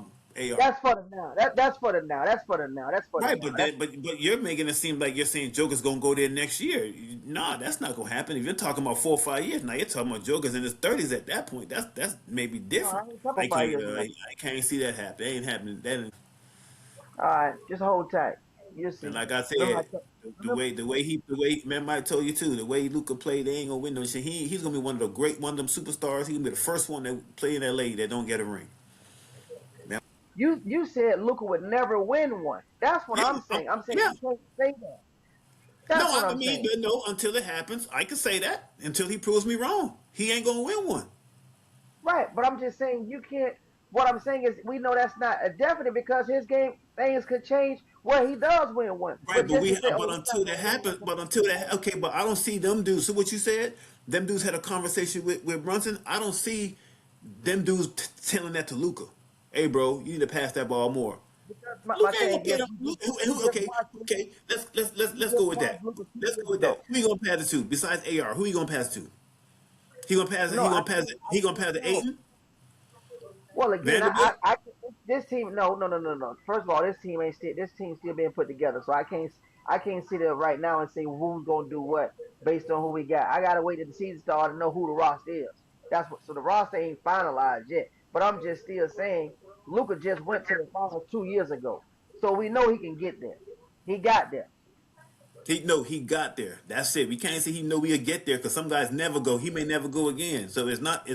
B: That's for the now. That's for the now. That's for the now. That's for the
A: Right,
B: now.
A: but
B: That's
A: then, but you're making it seem like you're saying Joker's gonna go there next year. Nah, that's not gonna happen. If you're talking about 4 or 5 years, now you're talking about Joker's in his 30s at that point. That's maybe
B: no. I
A: different.
B: ain't talking
A: I
B: about 5
A: can't
B: years now.
A: I can't see that happen. That ain't happening.
B: All right, just hold tight. You'll
A: And
B: see.
A: like I
B: Remember,
A: said,
B: remember
A: the way remember I told you too, the way Luca played, they ain't gonna win no shit. He's gonna be one of them superstars. He gonna be the first one that play in LA that don't get a ring.
B: you said Luca would never win one. That's what
A: Yeah,
B: I'm saying. I'm saying
A: yeah.
B: you can't say that.
A: No,
B: That's what
A: I
B: I'm
A: mean,
B: saying.
A: no. Until it happens, I can say that. Until he proves me wrong, he ain't gonna win one.
B: Right, but I'm just saying you can't. What I'm saying is we know that's not a definite because his game things could change where he does win one.
A: Right,
B: But just to say,
A: but
B: oh, he's not
A: until that
B: gonna win
A: happens,
B: one.
A: but until that okay, but I don't see them dudes. So what you said, them dudes had a conversation with Brunson. I don't see them dudes telling that to Luca. Hey, bro, you need to pass that ball more.
B: Because my
A: Luca ain't gonna
B: thing
A: pay
B: is,
A: them.
B: just
A: Okay,
B: watched him.
A: okay.
B: You
A: Let's go
B: just
A: with
B: watched
A: that.
B: Luca two
A: Let's
B: years
A: go with
B: ago.
A: that. Who you gonna pass it to besides AR? Who you gonna pass it to? He gonna pass it.
B: No,
A: He
B: I
A: gonna pass
B: can't
A: it.
B: know.
A: Aiton,
B: Well, again,
A: Vanderbilt.
B: this team, no. First of all, this team still being put together, so I can't sit there right now and say who's gonna do what based on who we got. I gotta wait till the season start to know who the roster is. That's what. So the roster ain't finalized yet, but I'm just still saying Luca just went to the finals 2 years ago, so we know he can get there. He got there.
A: He got there. That's it. We can't say he know we'll get there because some guys never go. He may never go again. So it's not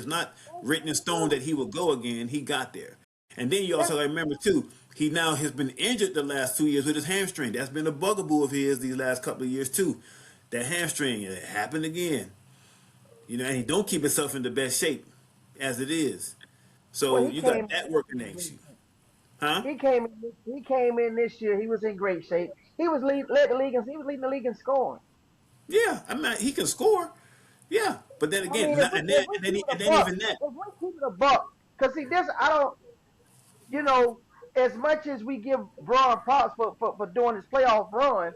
A: written in stone that he will go again. He got there. And then you also
B: That's
A: gotta remember too, he now has been injured the last 2 years with his hamstring. That's been a bugaboo of his these last couple of years too. That hamstring, it happened again. And he don't keep himself in the best shape as it is.
B: well,
A: So
B: he
A: you
B: came.
A: got that working against you, huh?
B: He came. He came in this year. He was in great shape. He was led the league. He was leading the league in scoring.
A: Yeah, I mean he can score. Yeah, but then
B: I
A: again,
B: mean, if we keep it a
A: and then
B: buck,
A: even that.
B: if we keep it a buck, because see, this I don't, you know, as much as we give Braun props for doing his playoff run,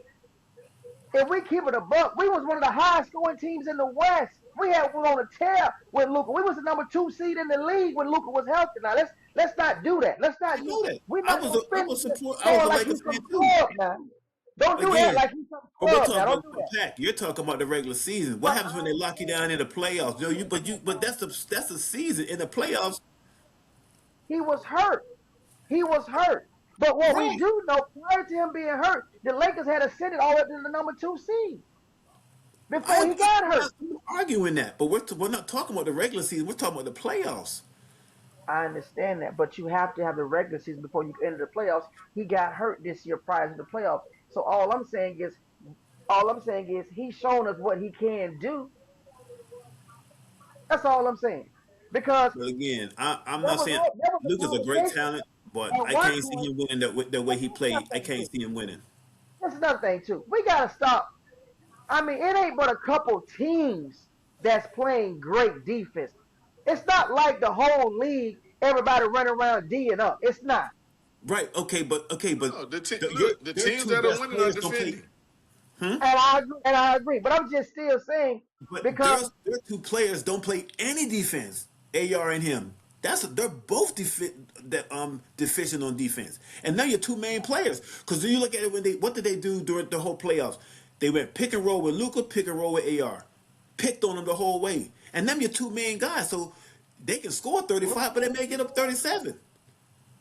B: if we keep it a buck, we was one of the highest scoring teams in the West We on a tear with Luka. We was the number 2 seed in the league when Luka was healthy. Now let's not do that. Let's
A: I
B: not do.
A: know that.
B: We're
A: I
B: not
A: was
B: gonna
A: a, I
B: spend
A: was support. I was
B: going
A: a
B: like
A: Lakers
B: he's
A: fan
B: some
A: too.
B: club now. Don't do that
A: Again,
B: like he's some
A: but we're
B: club now.
A: talking
B: Don't
A: about
B: do that.
A: Pack. You're talking about the regular season. What
B: But
A: happens when they lock you down in the playoffs? But that's the season in the playoffs,
B: he was hurt. He was hurt. But what we
A: right?
B: do know, prior to him being hurt, the Lakers had ascended all the way to the number 2 seed before he got hurt.
A: I'm not arguing that, but we're not talking about the regular season. We're talking about the playoffs.
B: I understand that, but you have to have the regular season before you enter the playoffs. He got hurt this year prior to the playoffs. So all I'm saying is he's shown us what he can do. That's all I'm saying. Because
A: But again, I'm
B: there
A: not
B: was
A: saying
B: there was a
A: Luke is a great
B: conversation
A: talent, but
B: at
A: I
B: one
A: can't see
B: point.
A: him winning the way he
B: That's
A: played. I
B: another thing
A: can't
B: too.
A: see him winning.
B: That's another thing too. We gotta stop. I mean, it ain't but a couple teams that's playing great defense. It's not like the whole league, everybody running around D'ing up. It's not.
A: Right? Okay, but
C: No,
A: your
C: look, the
A: their
C: teams
A: two
C: that are
A: best
C: winning are
A: players don't play.
C: defending.
A: Hmm?
B: And I agree. But I'm just still saying
A: But
B: because
A: their two players don't play any defense. AR and him. They're both deficient on defense. And now your two main players. Because you look at it what did they do during the whole playoffs? They went pick and roll with Luka, pick and roll with AR. Picked on them the whole way. And them your two main guys. So they can score 35, but they may get up 37.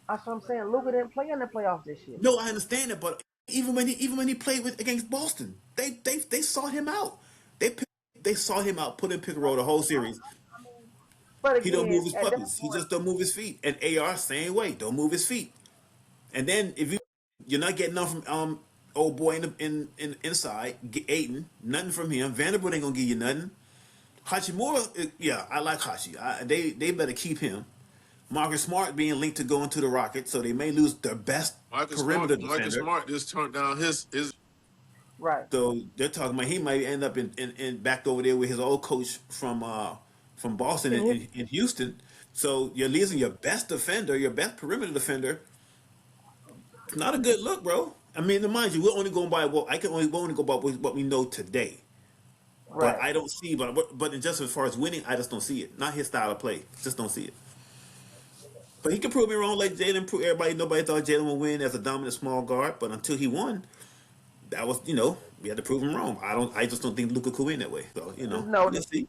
B: that's what I'm saying. Luka didn't play in the playoffs this year.
A: No, I understand it, but even when he played against Boston, they sought him out. They pick- they sought him out, put him pick and roll the whole series.
B: I mean, but
A: He don't
B: again,
A: move his
B: at that
A: puppies. He
B: point,
A: just don't move his feet. And AR same way, don't move his feet. And then if you're not getting nothing from old boy inside, get Aiton, nothing from him. Vanderbilt ain't gonna give you nothing. Hachimura, yeah, I like Hachi. They better keep him. Marcus Smart being linked to going to the Rockets, so they may lose their best perimeter
C: Marcus
A: defender.
C: Smart just turned down his.
B: right?
A: So they're talking about he might end up in back over there with his old coach from Boston
B: And his,
A: in Houston. So you're losing your best defender, your best perimeter defender. It's not a good look, bro. I mean, mind you, we're only going by we're only go by what we know today. But
B: right.
A: I don't see, but just as far as winning, I just don't see it. Not his style of play. Just don't see it. But he can prove me wrong, like Jalen proved everybody. Nobody thought Jalen would win as a dominant small guard, but until he won, that was we had to prove him wrong. I just don't think Luka could win that way. So
B: No,
A: we'll see.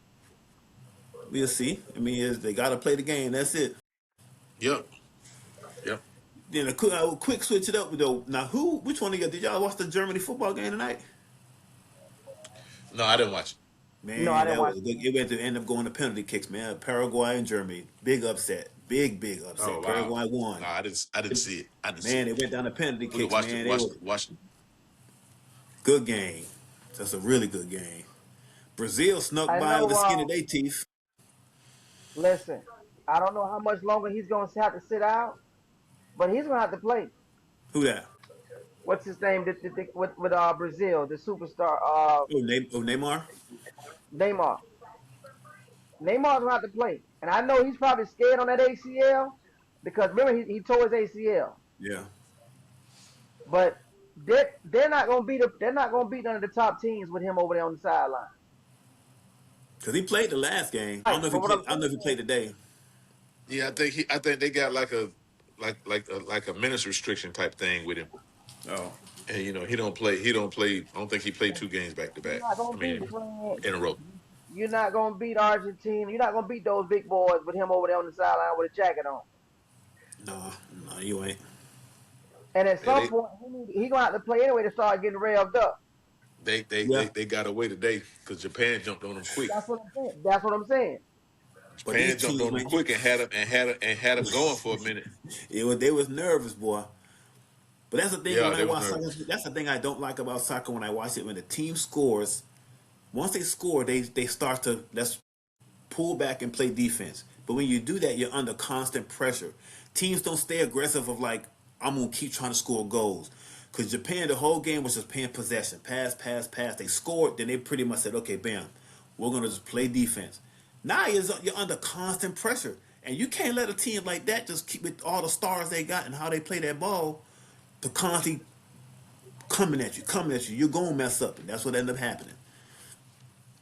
A: We'll see. I mean, they got to play the game. That's it.
C: Yep, yep.
A: Then a quick switch it up though. Now, which one of you did y'all watch the Germany football game tonight?
C: No, I didn't watch it.
B: no, I
A: Man,
B: didn't
A: that
B: watch.
A: was good. It went to end up going to penalty kicks, man. Paraguay and Germany, big upset, big
C: Oh
A: upset.
C: wow.
A: Paraguay won.
C: No, I didn't see it. I didn't see
A: Man,
C: it.
A: it went down to penalty
C: We
A: kicks,
C: watched it.
A: man. It was
C: Watched it.
A: good game. That's a really good game. Brazil snuck
B: I
A: by
B: know.
A: with the skin of their teeth.
B: Listen, I don't know how much longer he's going to have to sit out, but he's going to have to play.
A: Who that?
B: What's his name? With Brazil, the superstar
A: Neymar.
B: Neymar. Neymar's going to have to play, and I know he's probably scared on that ACL because remember he tore his ACL.
A: Yeah.
B: But they're not going to beat none of the top teams with him over there on the sideline.
A: Because he played the last game. I
B: Right.
A: don't know if he
B: But what
A: played.
B: I'm
A: I don't know if he played today.
C: Yeah, I think they got like a minutes restriction type thing with him.
A: Oh.
C: And he don't play. I don't think he played 2 games back to
B: You're
C: back.
B: not
C: I
B: going to
C: mean,
B: beat France.
C: in a row.
B: You're not going to beat Argentina. You're not going to beat those big boys with him over there on the sideline with a jacket on.
A: No, you ain't.
B: And at
C: Yeah,
B: some point, he gonna have to play anyway to start getting revved up.
C: they they
A: Yeah.
C: they, they got away today because Japan jumped on them quick.
B: That's what I'm saying.
A: But these
C: Japan jumped
A: teams,
C: on them
A: man,
C: quick and had them going for a minute.
A: they was nervous, boy. But that's the thing
C: Yeah,
A: when I
C: they was
A: watch soccer.
C: nervous.
A: That's the thing I don't like about soccer when I watch it. When the team scores, once they score, they start to let's pull back and play defense. But when you do that, you're under constant pressure. Teams don't stay aggressive of like I'm gonna keep trying to score goals. Because Japan, the whole game was just playing possession, pass, pass, pass. They scored, then they pretty much said, okay, bam, we're gonna just play defense. Now you're under constant pressure, and you can't let a team like that just keep with all the stars they got and how they play that ball to constantly coming at you. You're gonna mess up, and that's what ended up happening.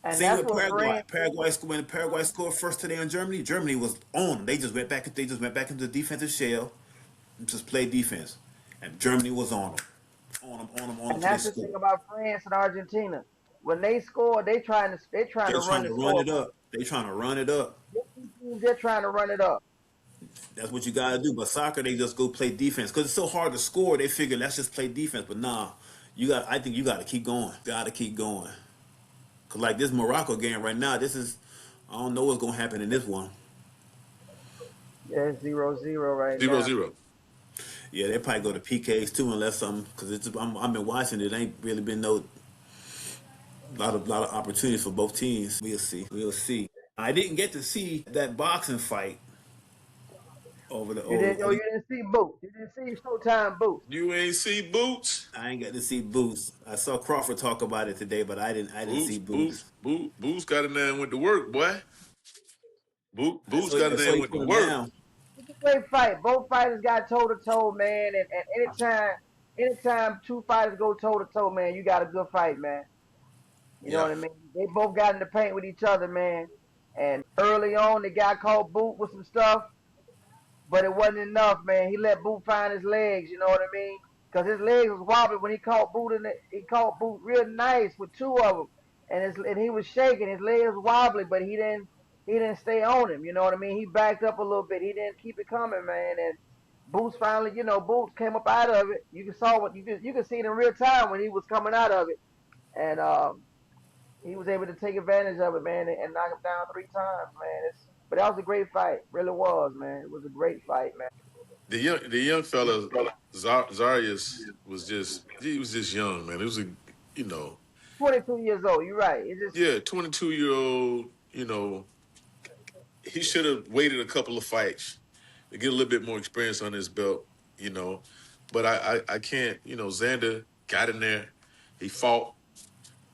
B: And
A: Same
B: that's
A: with
B: what
A: Paraguay.
B: Fran
A: When Paraguay scored first today on Germany, Germany was on. They just went back. They just went back into the defensive shell and just played defense, and Germany was on them, on them
B: and
A: till they
B: that's the thing
A: scored.
B: about France and Argentina. When they score, they trying to
A: They're
B: run
A: trying
B: the
A: to run
B: score
A: it up. They're trying to run it up.
B: They're trying to run it up.
A: That's what you gotta do. But soccer, they just go play defense because it's so hard to score. They figure let's just play defense. But nah, you got. I think you got to keep going. Got to keep going. Cause like this Morocco game right now, this is. I don't know what's gonna happen in this one.
B: Yeah, 0-0 right
C: 0
B: now.
C: 0.
A: Yeah, they probably go to PKs too, unless some because it's. I've been watching it. Ain't really been no lot of opportunities for both teams. We'll see. We'll see. I didn't get to see that boxing fight over the
B: You
A: over.
B: didn't. Oh, you didn't see Boots. You didn't see Showtime Boots.
C: You ain't see Boots.
A: I ain't got to see Boots. I saw Crawford talk about it today, but I didn't. I didn't see Boots.
C: Boots got in there and went to work, boy. Boots got
A: I
C: in there
A: saw
C: and
A: he
C: went to
A: put him
C: work.
A: down.
B: It's a great fight. Both fighters got toe to toe, man. And anytime two fighters go toe to toe, man, you got a good fight, man. You know
A: Yeah.
B: what I mean? They both got in the paint with each other, man. And early on, the guy called Boot with some stuff, but it wasn't enough, man. He let Boot find his legs. You know what I mean? Because his legs was wobbly when he caught Boot he caught Boot real nice with two of them, and he was shaking. His legs was wobbly, but he didn't stay on him. You know what I mean? He backed up a little bit. He didn't keep it coming, man. And Boots finally, Boots came up out of it. You could see it in real time when he was coming out of it, and he was able to take advantage of it, man, and knock him down 3 times, man. But that was a great fight, really was, man. It was a great fight, man.
C: The young fella Zarius was just young, man. It was a you know
B: 22 years old. You're right. It just
C: yeah 22-year-old. He should have waited a couple of fights to get a little bit more experience on his belt. You know, but I can't. Xander got in there. He fought.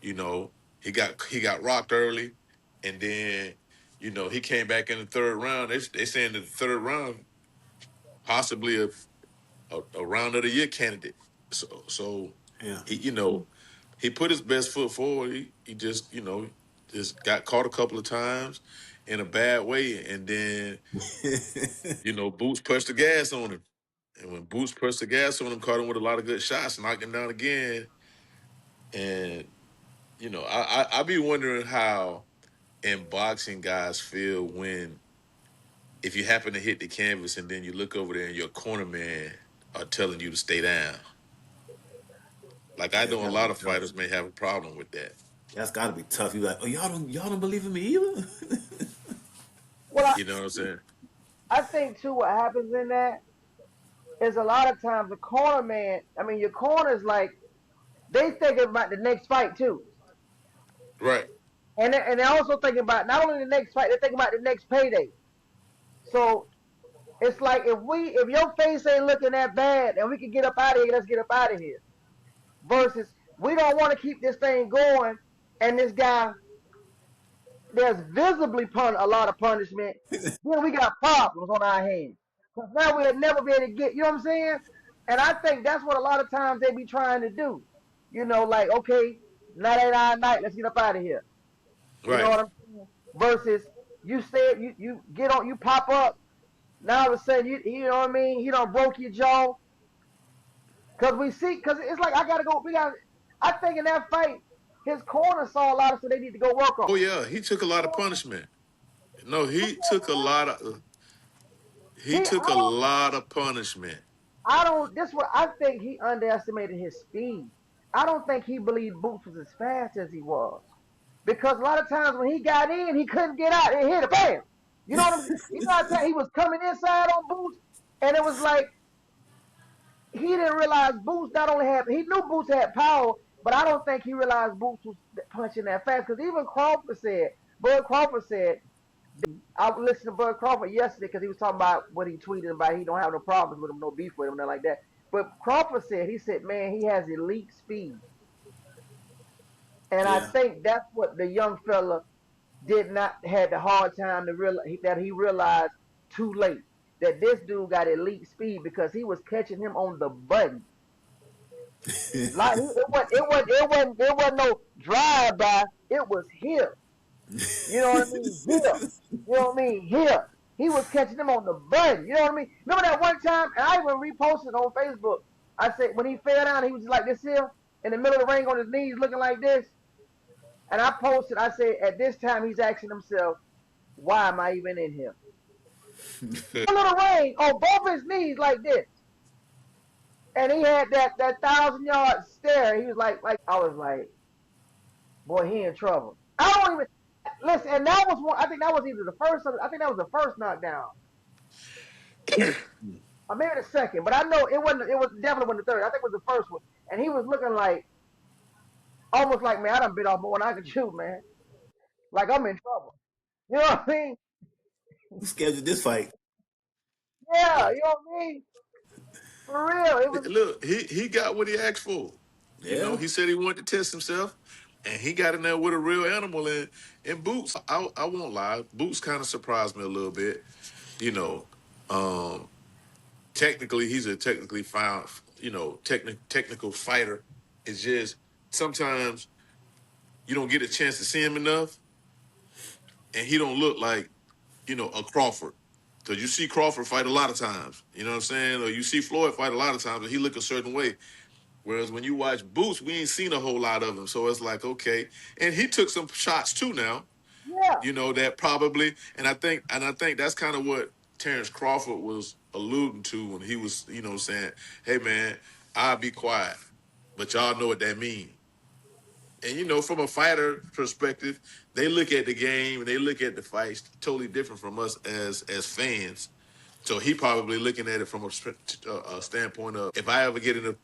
C: You know, he got rocked early, and then he came back in the third round. They saying that the third round possibly a round of the year candidate. So
A: Yeah.
C: he put his best foot forward. He just got caught a couple of times in a bad way, and then Boots pressed the gas on him. And when Boots pressed the gas on him, caught him with a lot of good shots, knocked him down again. And I be wondering how in boxing guys feel when if you happen to hit the canvas and then you look over there and your corner man are telling you to stay down. Like I
A: Yeah, it's
C: know a
A: gotta
C: lot
A: be
C: of
A: tough.
C: fighters may have a problem with that.
A: That's gotta be tough. You like, oh y'all don't believe in me either.
B: well,
C: You know what I'm saying?
B: I think too. What happens in that is a lot of times the corner man. I mean, your corners like they thinking about the next fight too,
C: Right.
B: and they also thinking about not only the next fight, they're thinking about the next payday. So it's like if your face ain't looking that bad and we can get up out of here, let's get up out of here. Versus we don't want to keep this thing going, and this guy there's visibly a lot of punishment. Then we got problems on our hands. Because now we'll never be able to get, you know what I'm saying? And I think that's what a lot of times they be trying to do. Like, okay, night ain't our night, let's get up out of here. You know
C: Right.
B: what I'm saying? Versus you say you get on, you pop up, now all of a sudden you know what I mean? He done broke your jaw. Cause it's like I think in that fight, his corner saw a lot of stuff they need to go work on.
C: Oh yeah, he took a lot of punishment. No, he
B: He,
C: took a lot of punishment.
B: I don't. This what I think he underestimated his speed. I don't think he believed Boots was as fast as he was because a lot of times when he got in, he couldn't get out and hit a bam. You know what I'm saying? You know what I'm saying? He was coming inside on Boots, and it was like he didn't realize Boots not only had he knew Boots had power, but I don't think he realized Boots was punching that fast because even Bud Crawford said I listened to Bud Crawford yesterday because he was talking about what he tweeted about. He don't have no problems with him, no beef with him, nothing like that. But Crawford said, man, he has elite speed. And I
A: Yeah.
B: think that's what the young fella did not had the hard time to realize that he realized too late that this dude got elite speed because he was catching him on the button. Like it wasn't no drive by. It was here. You know what I mean? Here. You know what I mean? Here. He was catching them on the button. You know what I mean? Remember that one time, and I even reposted on Facebook. I said when he fell down, he was like this here in the middle of the ring on his knees, looking like this. And I posted. I said at this time he's asking himself, "Why am I even in here?" A little ring on both his knees like this, and he had that 1,000 yard stare. He was like I was like, boy, he in trouble. I don't even listen. And that was one. I think that was either the first. I think that was the first knockdown. Or maybe the second, but I know it wasn't. It was definitely one the third. I think it was the first one, and he was looking like almost like, man, I done bit off more than I could chew, man. Like I'm in trouble. You know what I mean?
A: Who scheduled this fight?
B: Yeah, you know what I mean? For real, it was.
C: Look, he got what he asked for. You know,
A: Yeah.
C: he said he wanted to test himself, and he got in there with a real animal. And Boots, I won't lie, Boots kind of surprised me a little bit. You know, um, technically he's a technically found, technical fighter. It's just sometimes you don't get a chance to see him enough, and he don't look like a Crawford. Because you see Crawford fight a lot of times, you know what I'm saying? Or you see Floyd fight a lot of times, and he look a certain way. Whereas when you watch Boots, we ain't seen a whole lot of him. So it's like, okay. And he took some shots too now,
B: Yeah,
C: that probably and I think that's kind of what Terrence Crawford was alluding to when he was, saying, hey man, I'll be quiet. But y'all know what that means. And from a fighter perspective, they look at the game and they look at the fights totally different from us as fans. So he probably looking at it from a standpoint of, if I ever get in the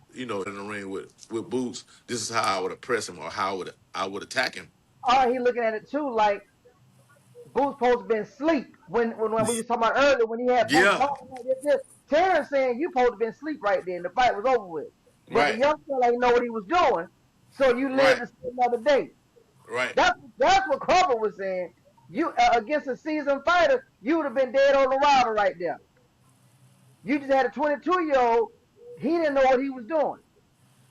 C: ring with Boots, this is how I would oppress him, or how I would attack him.
B: or he looking at it too like Boots supposed to been asleep when we was talking about earlier when he had Boots
C: Yeah,
B: talking like this. Terrence saying you supposed to been asleep right then. The fight was over with. But the
C: right,
B: young fella ain't know what he was doing, so you lived
C: right,
B: to see another day.
C: right.
B: That's what Crawford was saying. You against a seasoned fighter, you would have been dead on arrival right there. You just had a 22-year-old. He didn't know what he was doing,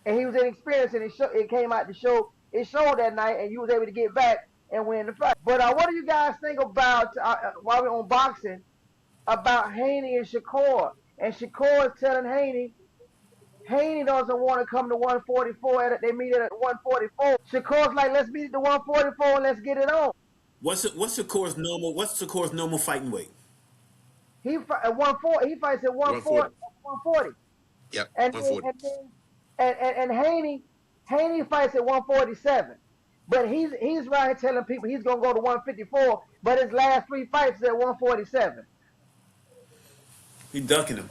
B: and he was inexperienced, and it came out to show. It showed that night, and you was able to get back and win the fight. But what do you guys think about while we're on boxing about Haney and Shakur? And Shakur is telling Haney doesn't want to come to 144. They meet at 144. Shakur's like, let's meet at the 144 and let's get it on.
A: What's the course normal fighting weight?
B: He at 140. He fights at 140.
C: 140.
B: 140.
C: Yep,
B: And then
C: 140.
B: and Haney fights at 147. But he's right here telling people he's gonna go to 154. But his last three fights is at 147.
A: He ducking him.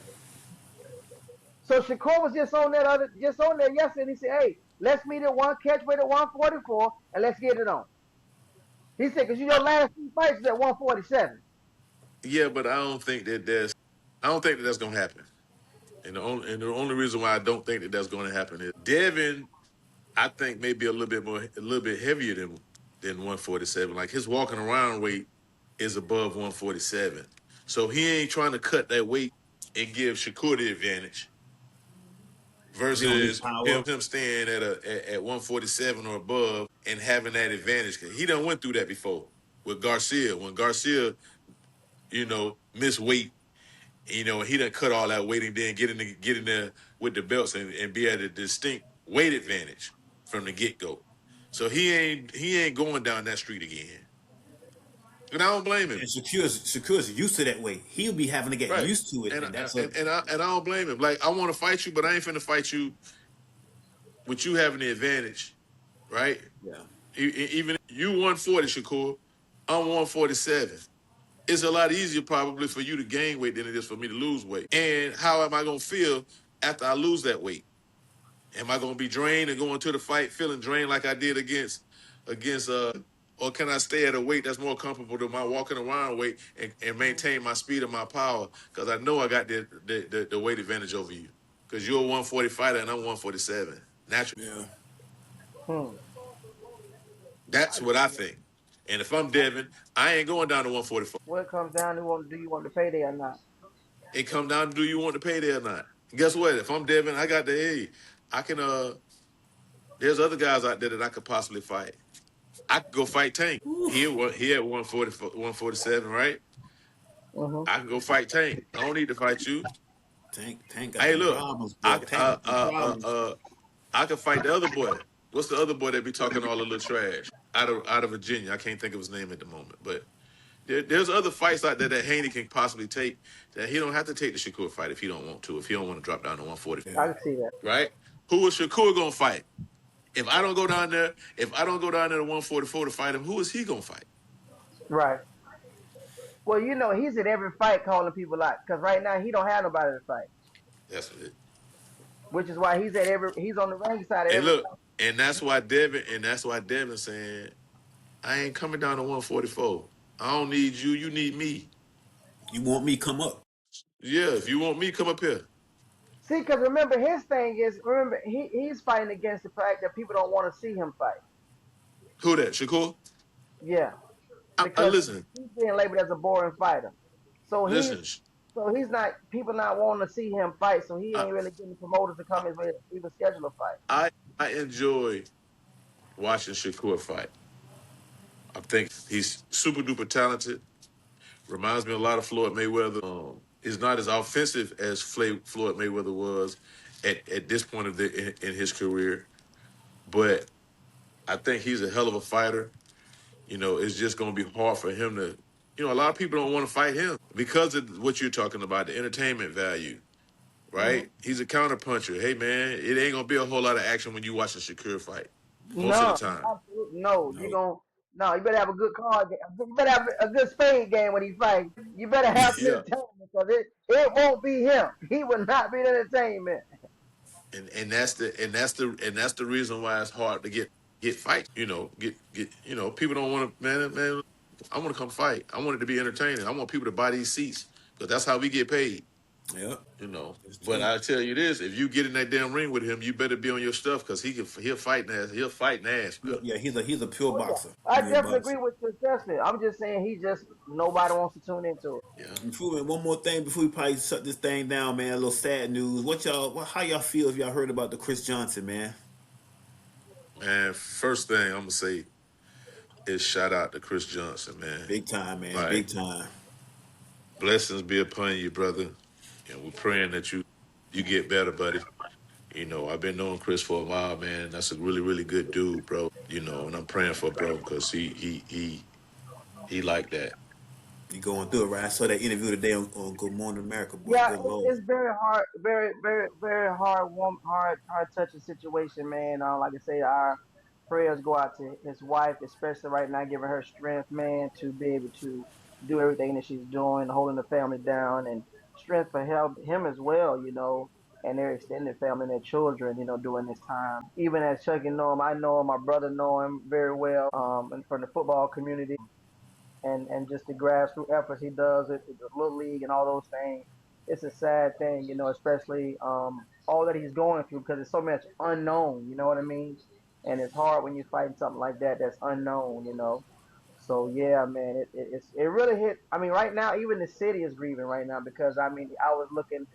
B: So Shakur was just on there yesterday. And he said, "Hey, let's meet at one catch weight at 144 and let's get it on." He said, "Cause last three fights is at 147."
C: Yeah, but I don't think that that's gonna happen. And the only reason why I don't think that that's going to happen is Devin, I think, maybe a little bit heavier than 147. Like, his walking around weight is above 147. So he ain't trying to cut that weight and give Shakur the advantage
A: Because he don't need
C: versus him
A: power.
C: staying at 147 or above and having that advantage. 'Cause he done went through that before with Garcia. When Garcia, missed weight, he done cut all that weight and then get in there with the belts and be at a distinct weight advantage from the get go. So he ain't going down that street again. And I don't blame him.
A: And Shakur's used to that weight. He'll be having to get
C: Right.
A: used to it,
C: And
A: and that's a
C: I don't blame him. Like, I want to fight you, but I ain't finna fight you with you having the advantage, right?
A: yeah.
C: Even you 140, Shakur, I'm 147. It's a lot easier probably for you to gain weight than it is for me to lose weight. And how am I gonna feel after I lose that weight? Am I gonna be drained and going to the fight feeling drained like I did against or can I stay at a weight that's more comfortable to my walking around weight and maintain my speed and my power? Because I know I got the weight advantage over you. Because you're a 140 fighter and I'm 147. Naturally.
A: Yeah.
B: Hmm.
C: That's what I think. And if I'm Devin, I ain't going down to 144.
B: What it comes down to, do you want the payday or not?
C: It come down to, do you want to pay there or not? Guess what? If I'm Devin, I got the, hey, I can there's other guys out there that I could possibly fight. I could go fight Tank.
A: Oof.
C: He at 140, 147, right?
B: Hmm.
C: I can go fight Tank. I don't need to fight you.
A: Tank got
C: Hey,
A: them
C: look,
A: problems, boy.
C: I
A: Tank got them problems.
C: I can fight the other boy. What's the other boy that be talking all the little trash out of Virginia? I can't think of his name at the moment, but there's other fights out there that Haney can possibly take that he don't have to take the Shakur fight if he don't want to. If he don't want to drop down to 140,
B: I
A: Yeah.
B: can see that.
C: right? Who is Shakur gonna fight? If I don't go down there, if I don't go down there to 144 to fight him, who is he gonna fight?
B: Right. Well, he's at every fight calling people out because right now he don't have nobody to fight,
C: That's it.
B: which is why he's on the ring side of
C: And
B: every
C: look,
B: fight.
C: and that's why Devin saying, I ain't coming down to 144. I don't need you, you need me.
A: You want me come up?
C: Yeah, if you want me, come up here.
B: See, because remember his thing is he's fighting against the fact that people don't want to see him fight.
C: Who that? Shakur?
B: Yeah,
C: I
B: because
C: listen,
B: he's being labeled as a boring fighter. So he's
C: listen.
B: so he's not people not wanting to see him fight. So he
C: I,
B: ain't really getting promoters to come his way to even schedule a fight.
C: I enjoy watching Shakur fight. I think he's super duper talented. Reminds me a lot of Floyd Mayweather. Is not as offensive as Floyd Mayweather was at this point in his career, but I think he's a hell of a fighter. It's just going to be hard for him to. A lot of people don't want to fight him because of what you're talking about, the entertainment value,
B: Hmm.
C: right? He's a counterpuncher. Hey, man, it ain't going to be a whole lot of action when you watch a Shakur fight most of the
B: No,
C: time.
B: absolutely no. You
A: No.
B: gon' no. You better have a good card game. You better have a good spade game when he fights. You better have some
C: Yeah,
B: entertainment because it won't be him. He will not be the entertainment.
C: and that's the reason why it's hard to get fights. People don't want to. Man, I want to come fight. I want it to be entertaining. I want people to buy these seats because that's how we get paid.
A: Yep. It's
C: But
A: true.
C: I tell you this: if you get in that damn ring with him, you better be on your stuff because he'll fight Nash. He'll fight Nash, brother.
A: Yeah, he's a pure
B: Oh yeah,
A: boxer.
B: I
A: Pure
B: definitely agree
A: boxer.
B: with your assessment. I'm just saying nobody wants to tune into it.
C: Yeah,
A: Improving. One more thing before we probably shut this thing down, man. A little sad news. How y'all feel if y'all heard about the Chris Johnson, man?
C: man. First thing I'm gonna say is shout out to Chris Johnson, man.
A: Big time, man.
C: Like
A: Big time.
C: blessings be upon you, brother. And we're praying that you get better, buddy. I've been knowing Chris for a while, man. That's a really, really good dude, bro. And I'm praying for bro because he like that.
A: You going through it, right? I saw that interview today on Good Morning America, boy.
B: Yeah,
A: Good lord.
B: it's very hard, very, very, very hard, hard touching situation, man. Like I say, our prayers go out to his wife, especially right now, giving her strength, man, to be able to do everything that she's doing, holding the family down, and strength for him as well, and their extended family and their children, during this time. Even as Chucky know him, I know him, my brother know him very well, and from the football community, and just the grassroots efforts he does at the little league and all those things. It's a sad thing, especially all that he's going through because there's so much unknown. You know what I mean? And it's hard when you're fighting something like that that's unknown. So yeah, man, it really hit. I mean, right now even the city is grieving right now because I mean I was looking.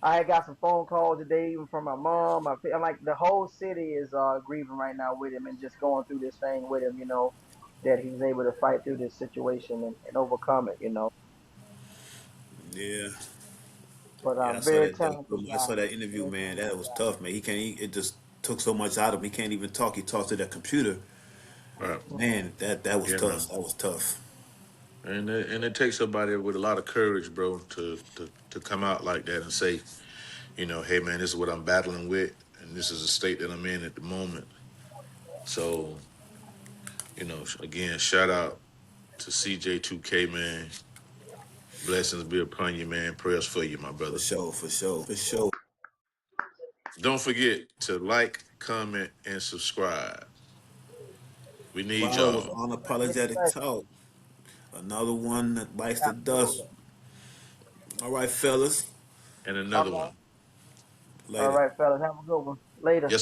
B: I had got some phone calls today even from my mom. I'm like the whole city is grieving right now with him and just going through this thing with him. That he's able to fight through this situation and overcome it.
A: Yeah.
B: But
A: Yeah,
B: very talented
A: I
B: guy.
A: saw that interview,
B: Very
A: man. That
B: talented
A: was
B: guy.
A: tough, man. It just took so much out of him. He can't even talk. He talks to that computer.
C: Right.
B: Mhm.
A: Man, that was
C: Yeah,
A: tough.
C: man.
A: That was tough.
C: And it takes somebody with a lot of courage, bro, to come out like that and say, hey man, this is what I'm battling with, and this is the state that I'm in at the moment. So, again, shout out to CJ2K, man. Blessings be upon you, man. Prayers for you, my
A: For
C: brother.
A: sure, for sure, for sure.
C: Don't forget to like, comment, and subscribe. We need
A: Wow, it was
C: y'all.
B: Yes,
A: unapologetic
B: sir.
A: talk. Another one that bites the dust.
B: Absolutely.
A: All right, fellas.
C: And
B: All
C: another
B: right.
C: one.
B: All
A: Later.
B: right, fellas. Have a good one. Later.
C: Yes, sir.